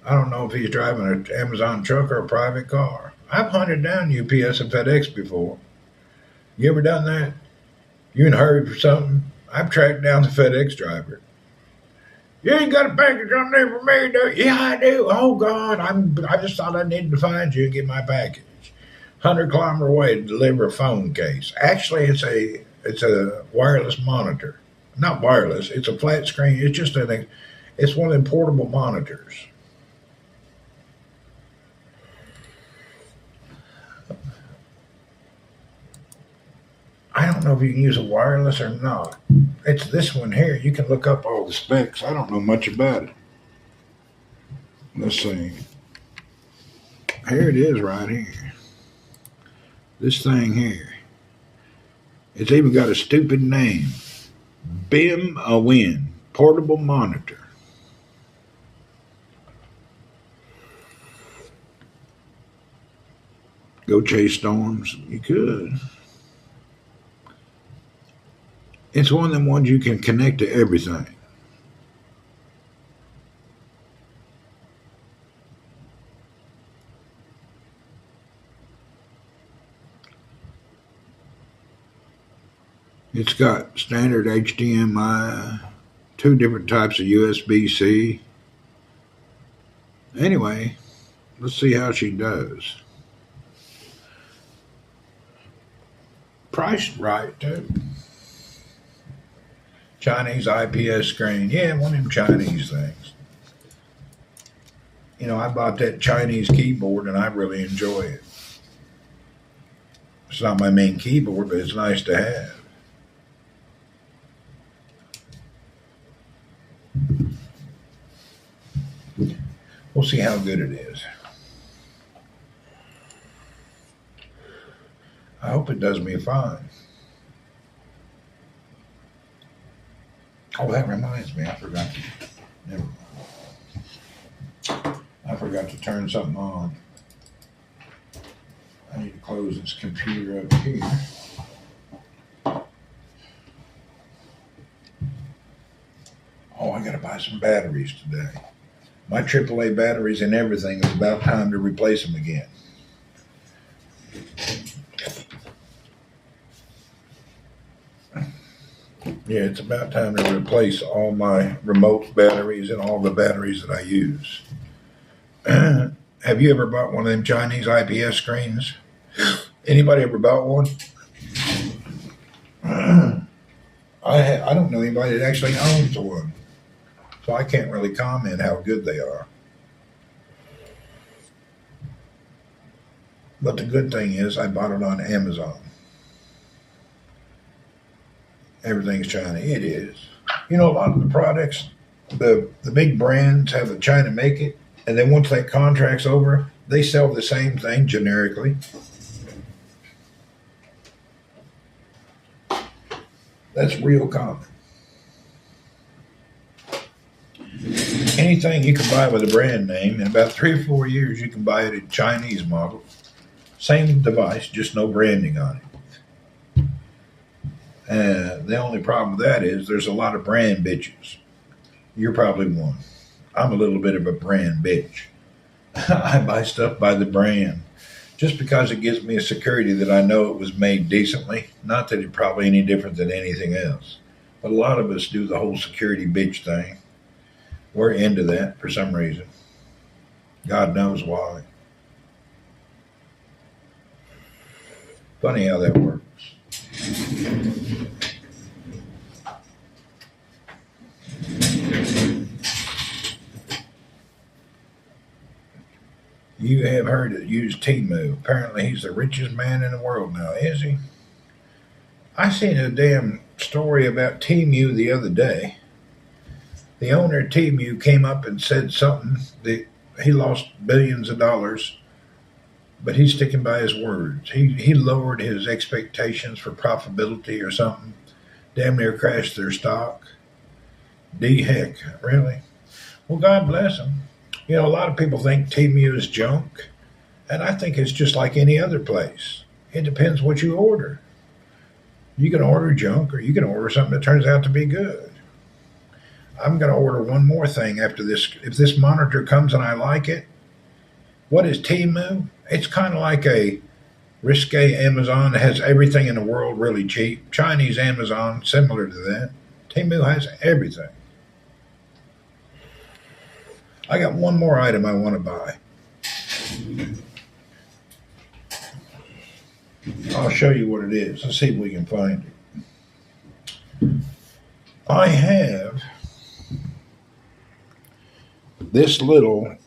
I don't know if he's driving an Amazon truck or a private car. I've hunted down UPS and FedEx before. You ever done that? You in a hurry for something? I've tracked down the FedEx driver. You ain't got a package on there for me, do you? Yeah, I do. Oh, God, I just thought I needed to find you and get my package. 100-kilometer way to deliver a phone case. Actually, it's a wireless monitor. Not wireless. It's a flat screen. It's just a thing. It's one of them portable monitors. I don't know if you can use a wireless or not. It's this one here. You can look up all the specs. I don't know much about it. Let's see. Here it is right here. This thing here. It's even got a stupid name. BIM a Win. Portable monitor. Go chase storms? You could. It's one of them ones you can connect to everything. It's got standard HDMI, 2 different types of USB-C. Anyway, let's see how she does. Priced right, too. Chinese IPS screen. Yeah, one of them Chinese things. You know, I bought that Chinese keyboard and I really enjoy it. It's not my main keyboard, but it's nice to have. We'll see how good it is. I hope it does me fine. Oh, that reminds me, I forgot to turn something on. I need to close this computer up here. Oh, I gotta buy some batteries today. My AAA batteries and everything, is about time to replace them again. Yeah, it's about time to replace all my remote batteries and all the batteries that I use. Have you ever bought one of them Chinese IPS screens? Anybody ever bought one? I don't know anybody that actually owns one. So I can't really comment how good they are. But the good thing is I bought it on Amazon. Everything's China. It is. You know, a lot of the products, the big brands have the China make it, and then once that contract's over, they sell the same thing generically. That's real common. Anything you can buy with a brand name, in about 3 or 4 years, you can buy it in Chinese model. Same device, just no branding on it. The only problem with that is there's a lot of brand bitches. You're probably one. I'm a little bit of a brand bitch. I buy stuff by the brand just because it gives me a security that I know it was made decently. Not that it's probably any different than anything else. But a lot of us do the whole security bitch thing. We're into that for some reason. God knows why. Funny how that works. You have heard it use Timu. Apparently he's the richest man in the world now, is he? I seen a damn story about Timu the other day. The owner of Timu came up and said something that he lost billions of dollars, but he's sticking by his words. He lowered his expectations for profitability or something. Damn near crashed their stock. D heck, really? Well, God bless him. You know, a lot of people think Temu is junk, and I think it's just like any other place. It depends what you order. You can order junk, or you can order something that turns out to be good. I'm going to order one more thing after this. If this monitor comes and I like it, what is Temu? It's kind of like a risque Amazon that has everything in the world really cheap. Chinese Amazon, similar to that. Temu has everything. I got one more item I want to buy. I'll show you what it is. Let's see if we can find it. I have this little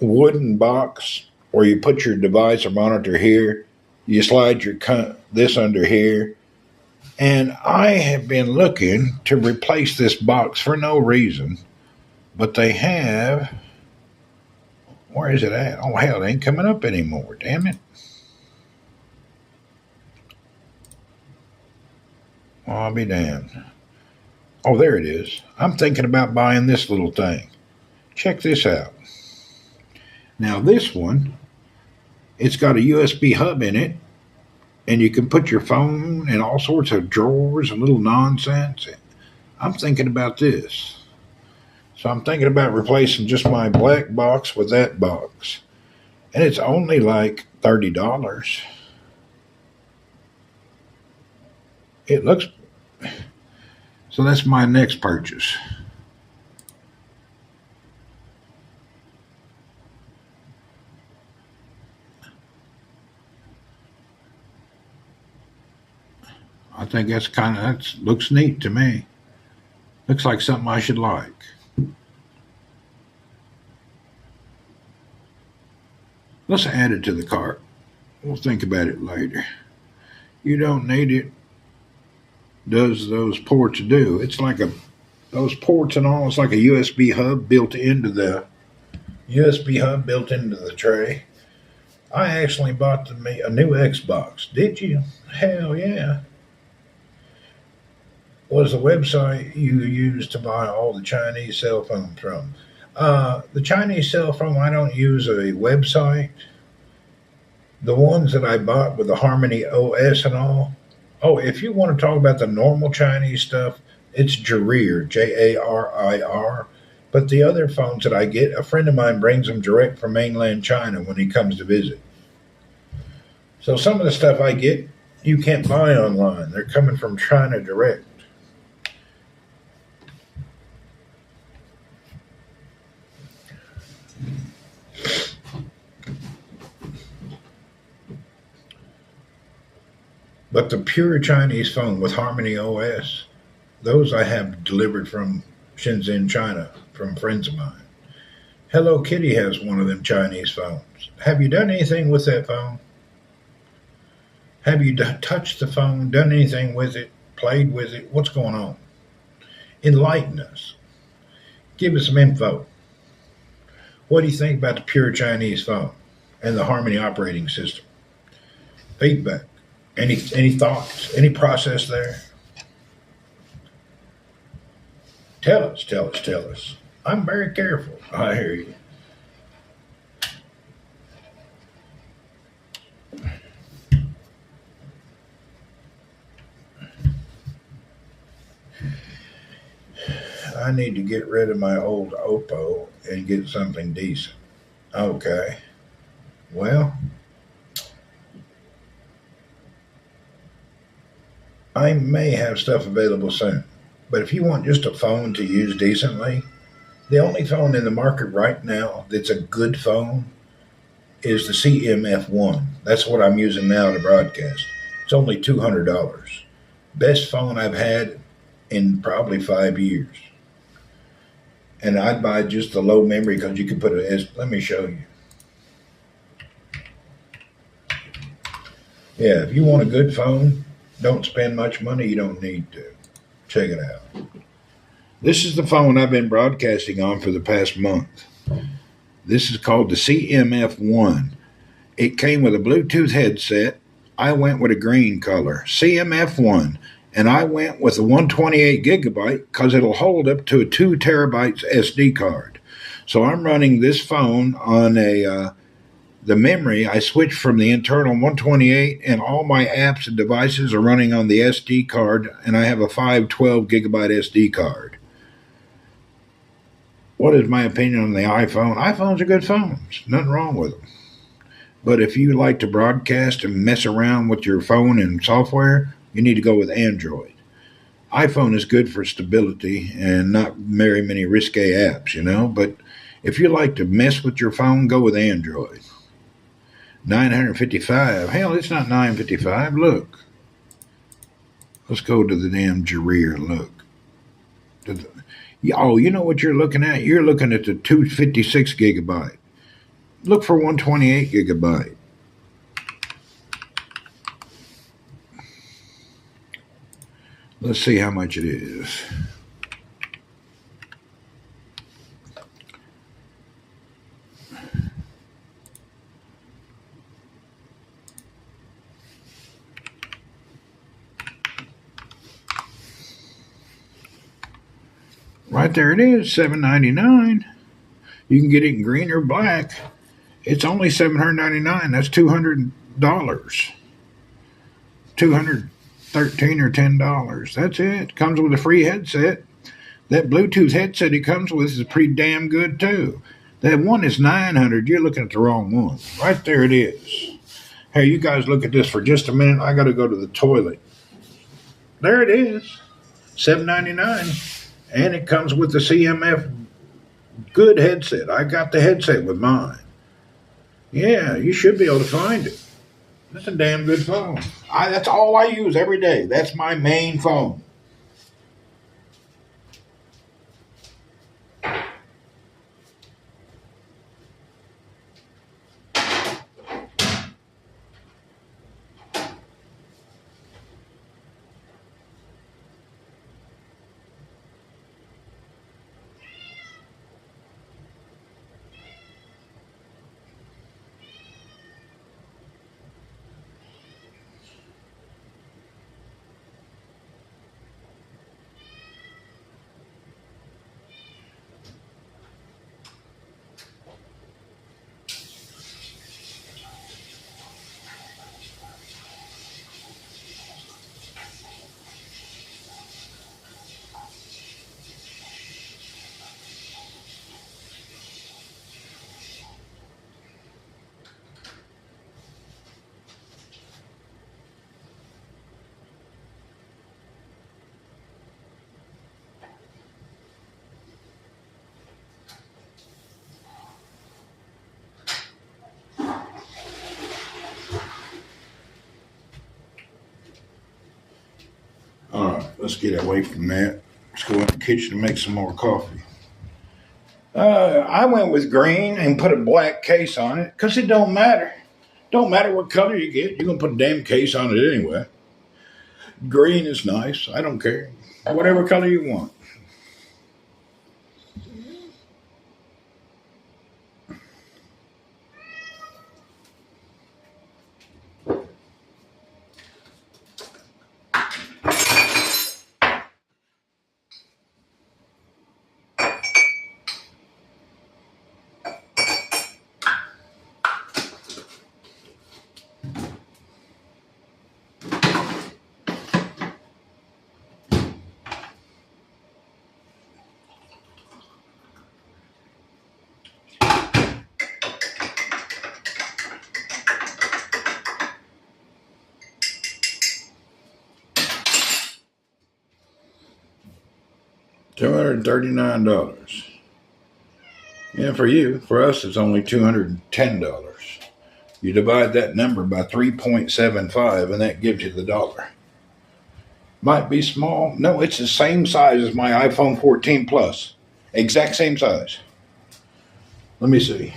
wooden box where you put your device or monitor here. You slide this under here. And I have been looking to replace this box for no reason. But they have, where is it at? Oh, hell, it ain't coming up anymore. Damn it. Oh, I'll be damned. Oh, there it is. I'm thinking about buying this little thing. Check this out. Now, this one, it's got a USB hub in it, and you can put your phone in all sorts of drawers and little nonsense. I'm thinking about this. So I'm thinking about replacing just my black box with that box. And it's only like $30. It looks... So that's my next purchase. I think that looks neat to me. Looks like something I should like. Let's add it to the cart. We'll think about it later. You don't need it. Does those ports do? It's like those ports and all. It's like a USB hub built into the tray. I actually bought me a new Xbox. Did you? Hell yeah. What is the website you use to buy all the Chinese cell phones from? The Chinese cell phone, I don't use a website. The ones that I bought with the Harmony OS and all. Oh, if you want to talk about the normal Chinese stuff, it's Jarir, Jarir. But the other phones that I get, a friend of mine brings them direct from mainland China when he comes to visit. So some of the stuff I get, you can't buy online. They're coming from China direct. But the pure Chinese phone with Harmony OS, those I have delivered from Shenzhen, China, from friends of mine. Hello Kitty has one of them Chinese phones. Have you done anything with that phone? Have you touched the phone, done anything with it? Played with it? What's going on? Enlighten us. Give us some info. What do you think about the pure Chinese phone and the Harmony operating system? Feedback. Any thoughts? Any process there? Tell us. I'm very careful. I hear you. I need to get rid of my old Oppo and get something decent. Okay. Well, I may have stuff available soon. But if you want just a phone to use decently, the only phone in the market right now that's a good phone is the CMF1. That's what I'm using now to broadcast. It's only $200. Best phone I've had in probably 5 years. And I'd buy just the low memory because you can put it as, let me show you. Yeah, if you want a good phone, don't spend much money. You don't need to. Check it out. This is the phone I've been broadcasting on for the past month. This is called the CMF1. It came with a Bluetooth headset. I went with a green color, CMF1. And I went with a 128 gigabyte because it'll hold up to a 2 terabytes SD card. So I'm running this phone on the memory. I switched from the internal 128, and all my apps and devices are running on the SD card, and I have a 512 gigabyte SD card. What is my opinion on the iPhone? iPhones are good phones. Nothing wrong with them. But if you like to broadcast and mess around with your phone and software, you need to go with Android. iPhone is good for stability and not very many risque apps, But if you like to mess with your phone, go with Android. $955. Hell, it's not $955. Look. Let's go to the damn Jareer. Look. Oh, you know what you're looking at? You're looking at the 256 gigabyte. Look for 128 gigabyte. Let's see how much it is. Right there it is, $799. You can get it in green or black. It's only $799. That's $200. $213 or $10. That's it. Comes with a free headset. That Bluetooth headset it comes with is pretty damn good too. That one is $900. You're looking at the wrong one. Right there it is. Hey, you guys look at this for just a minute. I got to go to the toilet. There it is. $799. And it comes with the CMF good headset. I got the headset with mine. Yeah, you should be able to find it. That's a damn good phone. That's all I use every day. That's my main phone. All right, let's get away from that. Let's go in the kitchen and make some more coffee. I went with green and put a black case on it because it don't matter. Don't matter what color you get. You're going to put a damn case on it anyway. Green is nice. I don't care. Whatever color you want. $239. Yeah, for you. For us, it's only $210. You divide that number by 3.75, and that gives you the dollar. Might be small. No, it's the same size as my iPhone 14 Plus. Exact same size. Let me see.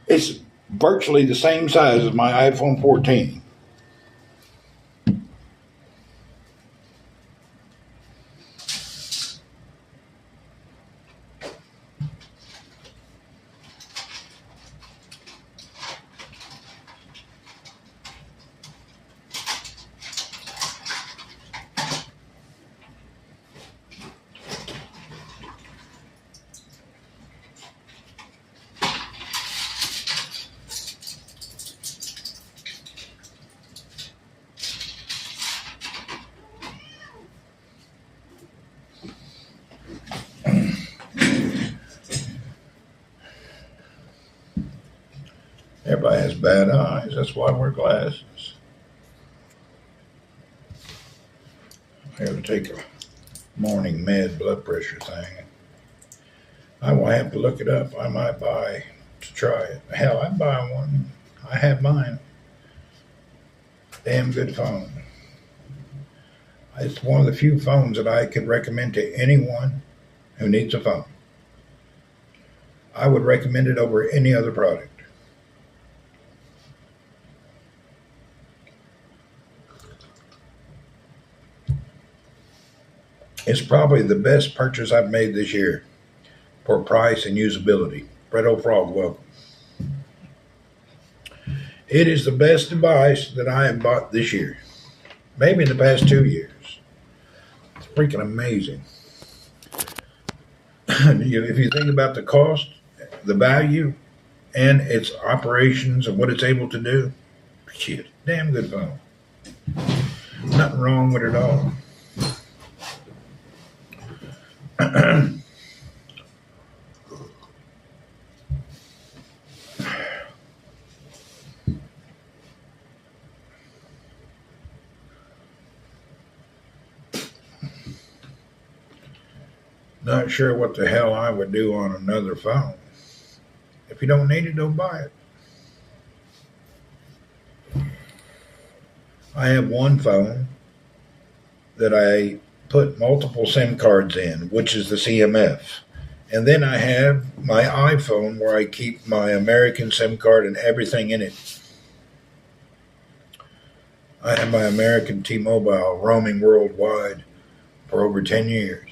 It's virtually the same size as my iPhone 14. Everybody has bad eyes. That's why I wear glasses. I have to take a morning med blood pressure thing. I will have to look it up. I might buy to try it. Hell, I'd buy one. I have mine. Damn good phone. It's one of the few phones that I could recommend to anyone who needs a phone. I would recommend it over any other product. It's probably the best purchase I've made this year for price and usability. Fred Frog, welcome. It is the best device that I have bought this year. Maybe in the past 2 years. It's freaking amazing. If you think about the cost, the value, and its operations and what it's able to do, shit, damn good phone. Nothing wrong with it all. Not sure what the hell I would do on another phone. If you don't need it, don't buy it. I have one phone that I put multiple SIM cards in, which is the CMF. And then I have my iPhone where I keep my American SIM card and everything in it. I have my American T-Mobile roaming worldwide for over 10 years.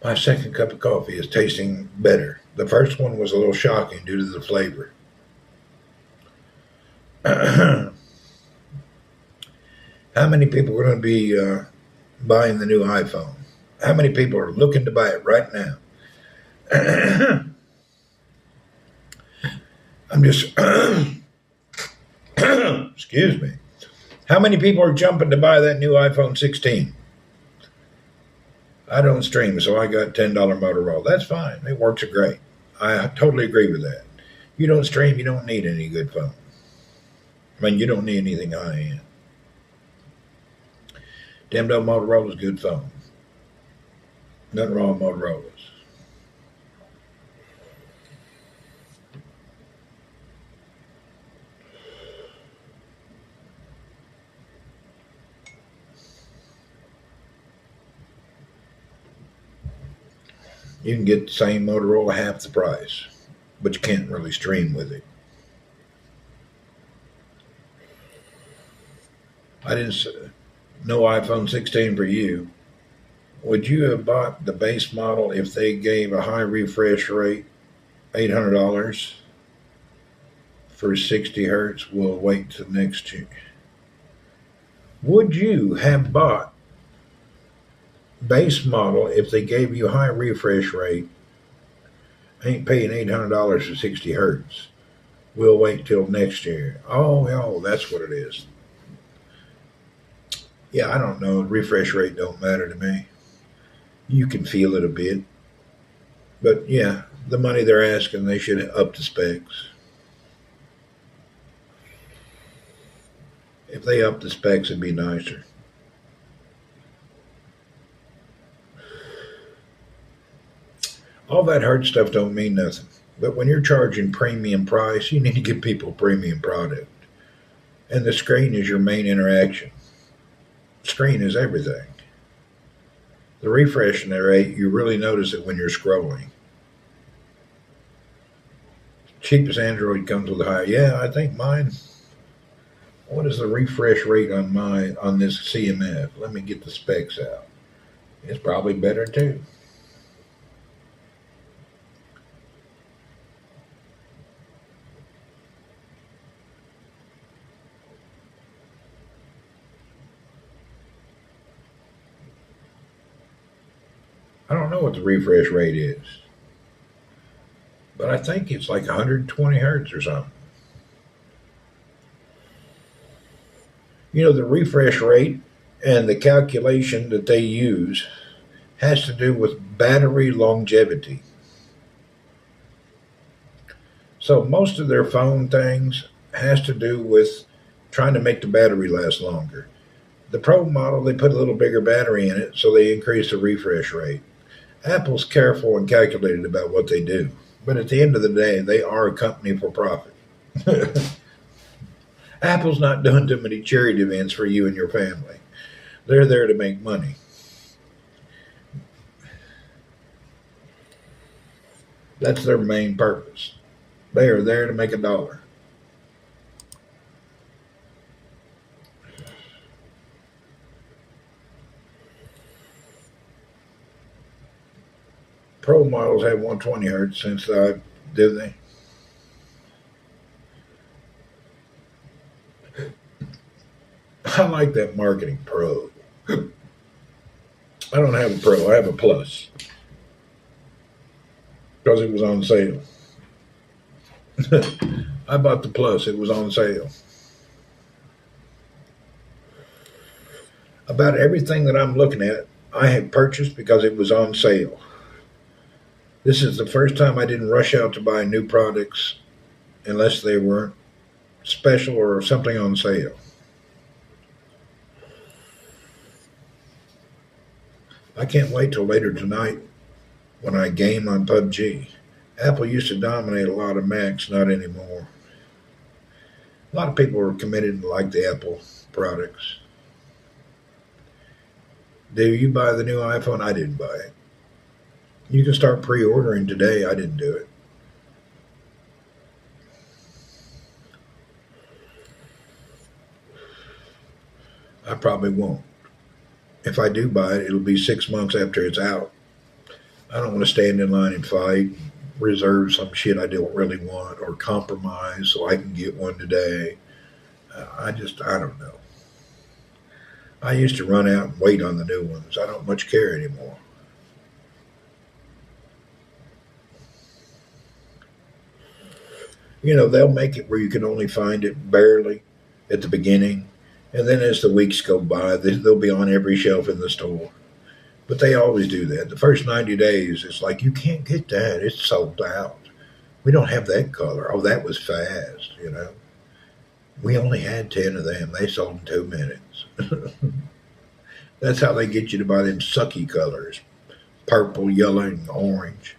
My second cup of coffee is tasting better. The first one was a little shocking due to the flavor. How many people are going to be buying the new iPhone? How many people are looking to buy it right now? I'm just, excuse me. How many people are jumping to buy that new iPhone 16? I don't stream, so I got $10 Motorola. That's fine. It works great. I totally agree with that. You don't stream, you don't need any good phone. I mean, you don't need anything high end. $10 Motorola is a good phone. Nothing wrong with Motorola's. You can get the same Motorola half the price, but you can't really stream with it. I didn't no iPhone 16 for you. Would you have bought the base model if they gave a high refresh rate, $800 for 60 hertz? We'll wait till next year. Would you have bought base model if they gave you a high refresh rate? Ain't paying $800 for 60 hertz. We'll wait till next year. Oh, that's what it is. Yeah, I don't know. Refresh rate don't matter to me. You can feel it a bit. But yeah, the money they're asking, they should up the specs. If they up the specs, it'd be nicer. All that hard stuff don't mean nothing. But when you're charging premium price, you need to give people a premium product. And the screen is your main interaction. Screen is everything. The refresh rate, you really notice it when you're scrolling. Cheapest Android comes with a high. Yeah, I think mine. What is the refresh rate on this CMF? Let me get the specs out. It's probably better too. I don't know what the refresh rate is, but I think it's like 120 hertz or something. The refresh rate and the calculation that they use has to do with battery longevity. So most of their phone things has to do with trying to make the battery last longer. The Pro model, they put a little bigger battery in it, so they increase the refresh rate. Apple's careful and calculated about what they do. But at the end of the day, they are a company for profit. Apple's not doing too many charity events for you and your family. They're there to make money. That's their main purpose. They are there to make a dollar. Pro models have 120 hertz since do they? I like that marketing Pro. I don't have a Pro. I have a Plus because it was on sale. I bought the Plus. It was on sale. About everything that I'm looking at, I had purchased because it was on sale. This is the first time I didn't rush out to buy new products unless they were special or something on sale. I can't wait till later tonight when I game on PUBG. Apple used to dominate a lot of Macs, not anymore. A lot of people are committed to like the Apple products. Do you buy the new iPhone? I didn't buy it. You can start pre-ordering today. I didn't do it. I probably won't. If I do buy it, it'll be 6 months after it's out. I don't want to stand in line and fight, reserve some shit I don't really want, or compromise so I can get one today. I don't know. I used to run out and wait on the new ones. I don't much care anymore. They'll make it where you can only find it barely at the beginning. And then as the weeks go by, they'll be on every shelf in the store. But they always do that. The first 90 days, it's like, you can't get that. It's sold out. We don't have that color. Oh, that was fast. We only had 10 of them. They sold in 2 minutes. That's how they get you to buy them sucky colors. purple, yellow, and orange.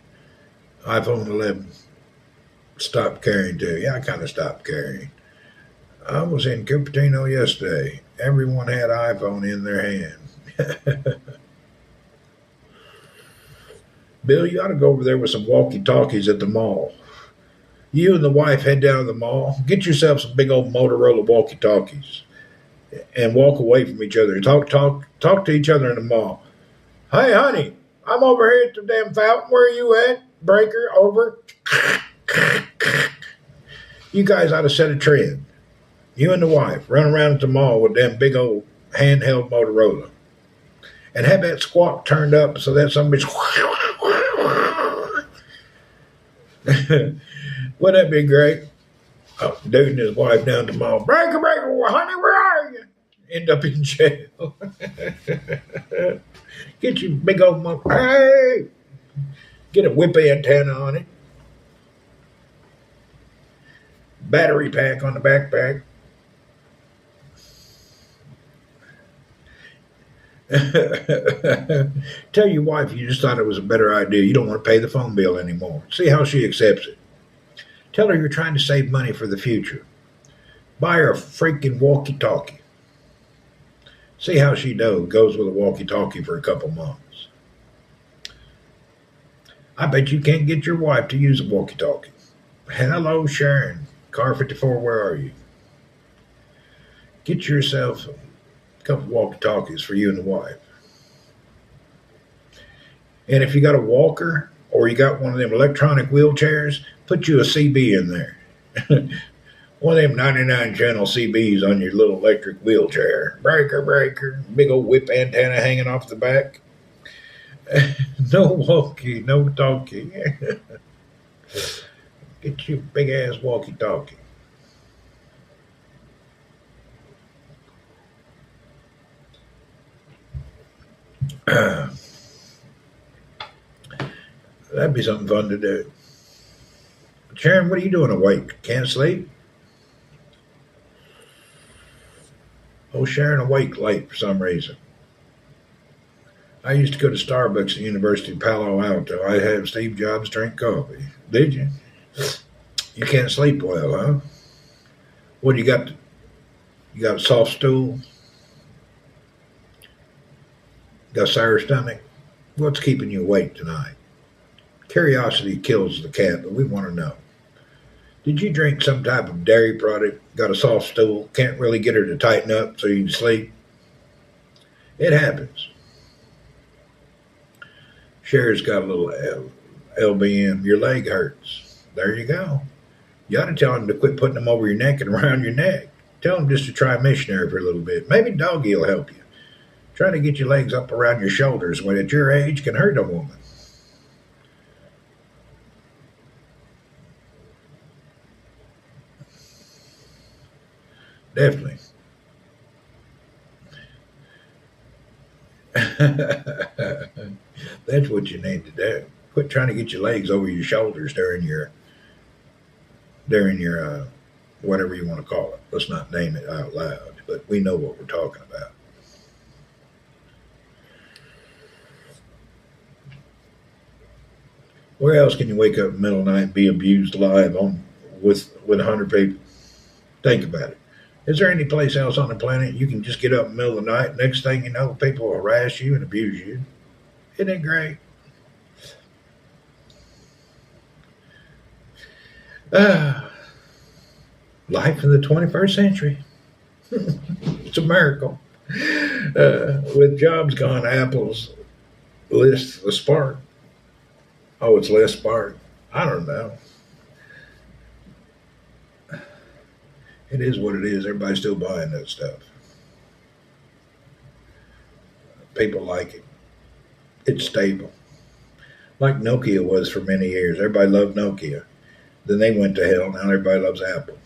iPhone 11 stopped carrying too. Yeah, I kind of stopped carrying. I was in Cupertino yesterday. Everyone had iPhone in their hand. Bill, you ought to go over there with some walkie-talkies at the mall. You and the wife head down to the mall. Get yourself some big old Motorola walkie-talkies and walk away from each other and talk to each other in the mall. Hey, honey, I'm over here at the damn fountain. Where are you at? Breaker, over. You guys ought to set a trend. You and the wife run around at the mall with them big old handheld Motorola. And have that squawk turned up so that somebody's... Wouldn't that be great? Oh, dude and his wife down the mall. Breaker, honey, where are you? End up in jail. Get you big old motor. Hey! Get a whip antenna on it. Battery pack on the backpack. Tell your wife you just thought it was a better idea. You don't want to pay the phone bill anymore. See how she accepts it. Tell her you're trying to save money for the future. Buy her a freaking walkie-talkie. See how she goes with a walkie-talkie for a couple months. I bet you can't get your wife to use a walkie-talkie. Hello, Sharon. Car 54, where are you? Get yourself a couple walkie-talkies for you and the wife. And if you got a walker or you got one of them electronic wheelchairs, put you a CB in there. One of them 99 channel CBs on your little electric wheelchair. Breaker, big old whip antenna hanging off the back. No walkie, no talkie. Get you a big ass walkie-talkie. That'd be something fun to do. Sharon, what are you doing awake? Can't sleep? Oh, Sharon awake late for some reason. I used to go to Starbucks at the University of Palo Alto. I had Steve Jobs drink coffee. Did you? You can't sleep well, huh? What do you got? You got a soft stool? Got a sour stomach? What's keeping you awake tonight? Curiosity kills the cat, but we want to know. Did you drink some type of dairy product? Got a soft stool? Can't really get her to tighten up so you can sleep? It happens. Sherry's got a little LBM. Your leg hurts. There you go. You ought to tell him to quit putting them over your neck and around your neck. Tell him just to try missionary for a little bit. Maybe doggy will help you. Trying to get your legs up around your shoulders when at your age can hurt a woman. Definitely. That's what you need to do. Quit trying to get your legs over your shoulders during your whatever you want to call it. Let's not name it out loud, but we know what we're talking about. Where else can you wake up in the middle of the night and be abused live with 100 people? Think about it. Is there any place else on the planet you can just get up in the middle of the night, next thing you know, people will harass you and abuse you? Isn't it great? Life in the 21st century. It's a miracle. With jobs gone, Apple's list the spark. Oh, it's less spark. I don't know. It is what it is. Everybody's still buying that stuff. People like it. It's stable. Like Nokia was for many years. Everybody loved Nokia. Then they went to hell. Now everybody loves Apple.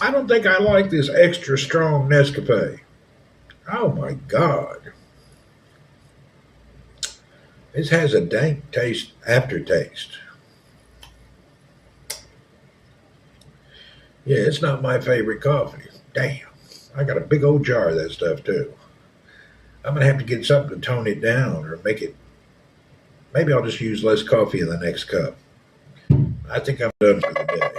I don't think I like this extra strong Nescafe. Oh my God. This has a dank taste, aftertaste. Yeah, it's not my favorite coffee. Damn, I got a big old jar of that stuff too. I'm gonna have to get something to tone it down or make it. Maybe I'll just use less coffee in the next cup. I think I'm done for the day.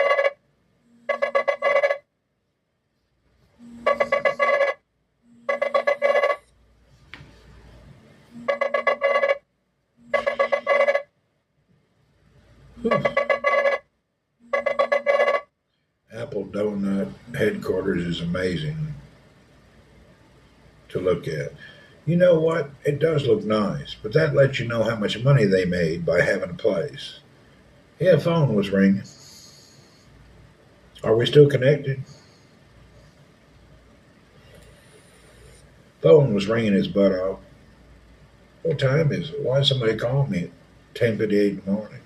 Whew. Apple Donut headquarters is amazing to look at. You know what? It does look nice, but that lets you know how much money they made by having a place. Yeah, phone was ringing. Are we still connected? Phone was ringing his butt off. What time is it? Why is somebody calling me at 10:58 in the morning?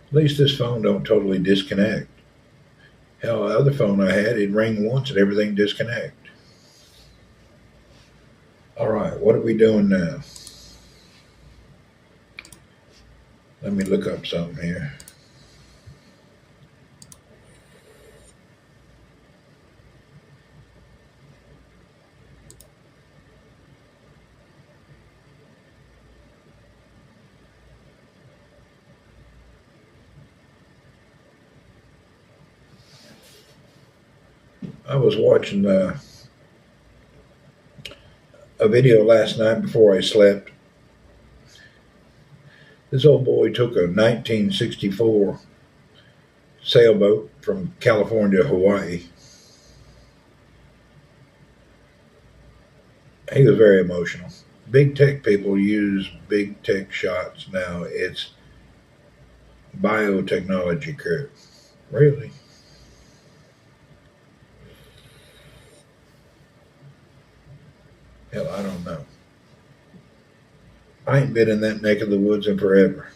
At least this phone don't totally disconnect. Hell, the other phone I had, it'd ring once and everything disconnect. All right, what are we doing now? Let me look up something here. I was watching a video last night before I slept. This old boy took a 1964 sailboat from California to Hawaii. He was very emotional. Big tech people use big tech shots now. It's biotechnology curve. Really? Hell, I don't know. I ain't been in that neck of the woods in forever.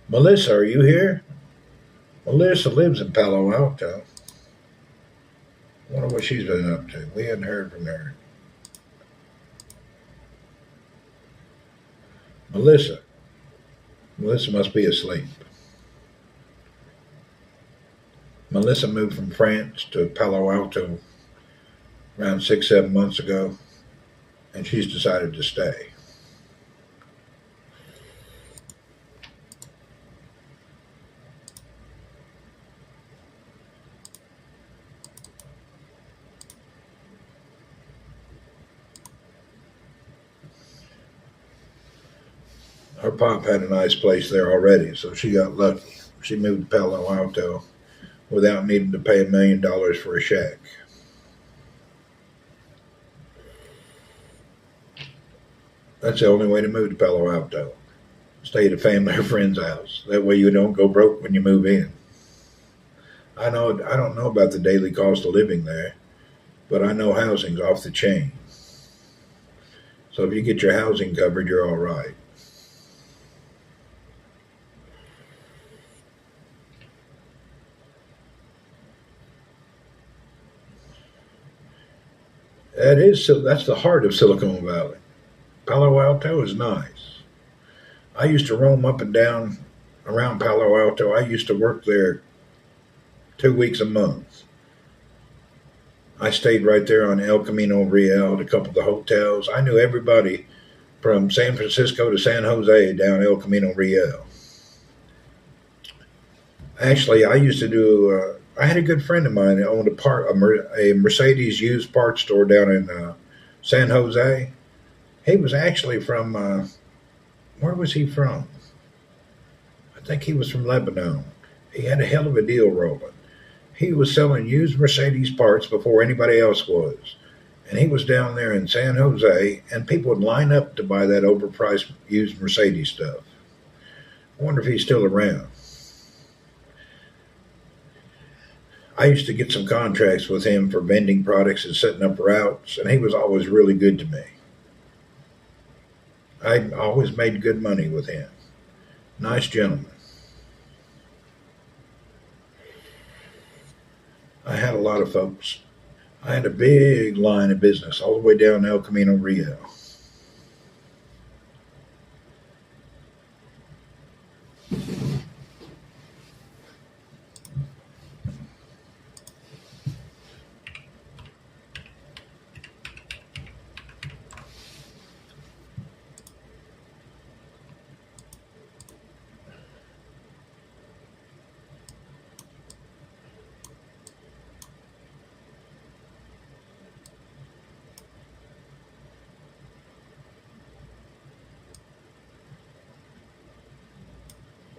Melissa, are you here? Melissa lives in Palo Alto. I wonder what she's been up to. We hadn't heard from her. Melissa. Melissa must be asleep. Melissa moved from France to Palo Alto around 6, 7 months ago, and she's decided to stay. Her pop had a nice place there already, so she got lucky. She moved to Palo Alto without needing to pay $1 million for a shack. That's the only way to move to Palo Alto. Stay at a family or friend's house. That way you don't go broke when you move in. I don't know about the daily cost of living there, but I know housing's off the chain. So if you get your housing covered, you're all right. That's the heart of Silicon Valley. Palo Alto is nice. I used to roam up and down around Palo Alto. I used to work there 2 weeks a month. I stayed right there on El Camino Real at a couple of the hotels. I knew everybody from San Francisco to San Jose down El Camino Real. Actually, I used to do. I had a good friend of mine that owned a Mercedes used parts store down in San Jose. He was actually from. Where was he from? I think he was from Lebanon. He had a hell of a deal rolling. He was selling used Mercedes parts before anybody else was. And he was down there in San Jose, and people would line up to buy that overpriced used Mercedes stuff. I wonder if he's still around. I used to get some contracts with him for vending products and setting up routes, and he was always really good to me. I always made good money with him. Nice gentleman. I had a lot of folks. I had a big line of business all the way down El Camino Rio.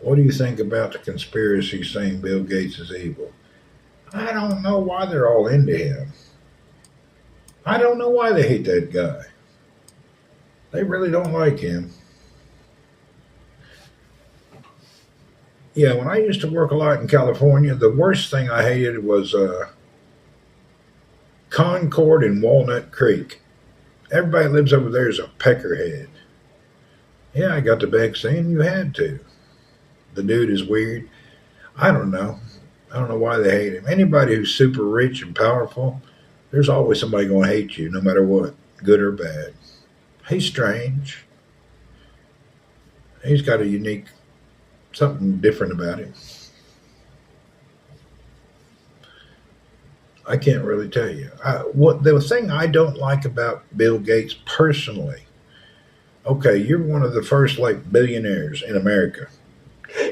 What do you think about the conspiracy saying Bill Gates is evil? I don't know why they're all into him. I don't know why they hate that guy. They really don't like him. Yeah, when I used to work a lot in California, the worst thing I hated was Concord and Walnut Creek. Everybody that lives over there is a peckerhead. Yeah, I got the back saying you had to. The dude is weird. I don't know. I don't know why they hate him. Anybody who's super rich and powerful, there's always somebody going to hate you, no matter what, good or bad. He's strange. He's got a unique, something different about him. I can't really tell you. What the thing I don't like about Bill Gates personally? Okay, you're one of the first like billionaires in America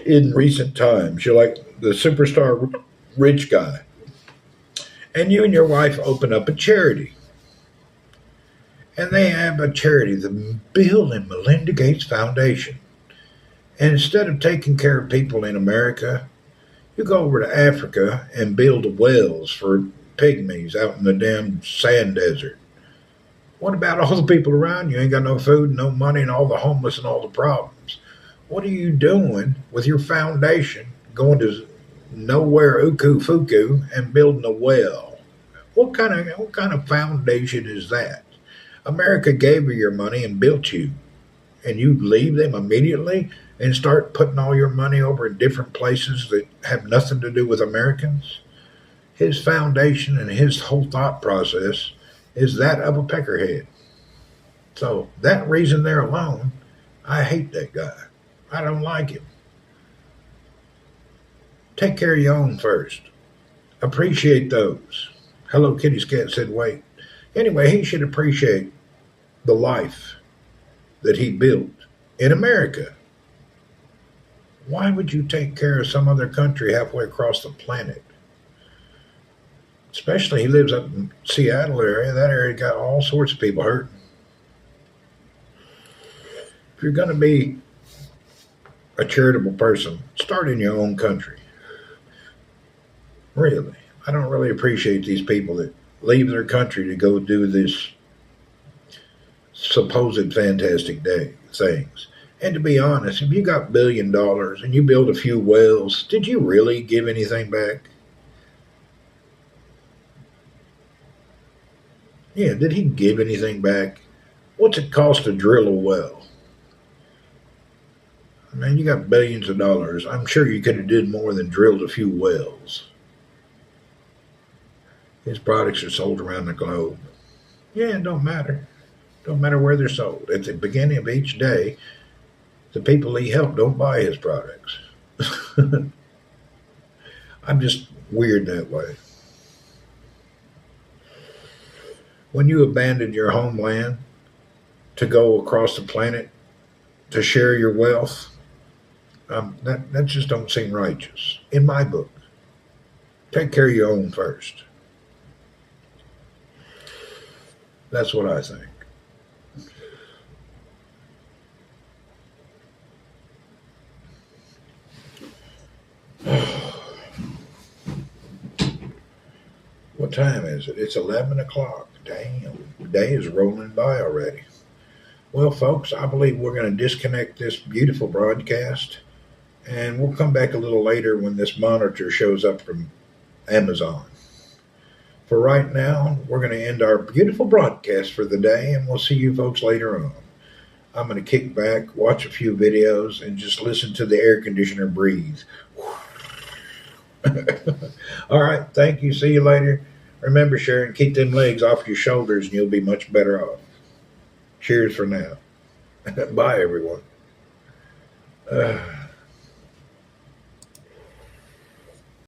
in recent times. You're like the superstar rich guy, and you and your wife open up a charity, and they have a charity, the Bill and Melinda Gates Foundation. And instead of taking care of people in America, you go over to Africa and build wells for pygmies out in the damn sand desert. What about all the people around you? Ain't got no food, no money, and all the homeless and all the problems. What are you doing with your foundation going to nowhere uku fuku and building a well? What kind of foundation is that? America gave you your money and built you, and you leave them immediately and start putting all your money over in different places that have nothing to do with Americans? His foundation and his whole thought process is that of a peckerhead. So that reason there alone, I hate that guy. I don't like him. Take care of your own first. Appreciate those. Hello Kitty's cat said wait. Anyway, he should appreciate the life that he built in America. Why would you take care of some other country halfway across the planet? Especially he lives up in Seattle area. That area got all sorts of people hurting. If you're going to be a charitable person, start in your own country. Really. I don't really appreciate these people that leave their country to go do this supposed fantastic day things. And to be honest, if you got $1 billion and you build a few wells, did you really give anything back? Yeah, did he give anything back? What's it cost to drill a well? Man, you got billions of dollars. I'm sure you could have did more than drilled a few wells. His products are sold around the globe. Yeah, it don't matter. Don't matter where they're sold. At the beginning of each day, the people he helped don't buy his products. I'm just weird that way. When you abandon your homeland to go across the planet to share your wealth, that just don't seem righteous in my book. Take care of your own first. That's what I think. What time is it? It's 11 o'clock. Damn, the day is rolling by already. Well, folks, I believe we're going to disconnect this beautiful broadcast, and we'll come back a little later when this monitor shows up from Amazon. For right now, we're going to end our beautiful broadcast for the day, and we'll see you folks later on. I'm going to kick back, watch a few videos, and just listen to the air conditioner breathe. All right. Thank you. See you later. Remember, Sharon, keep them legs off your shoulders and you'll be much better off. Cheers for now. Bye, everyone.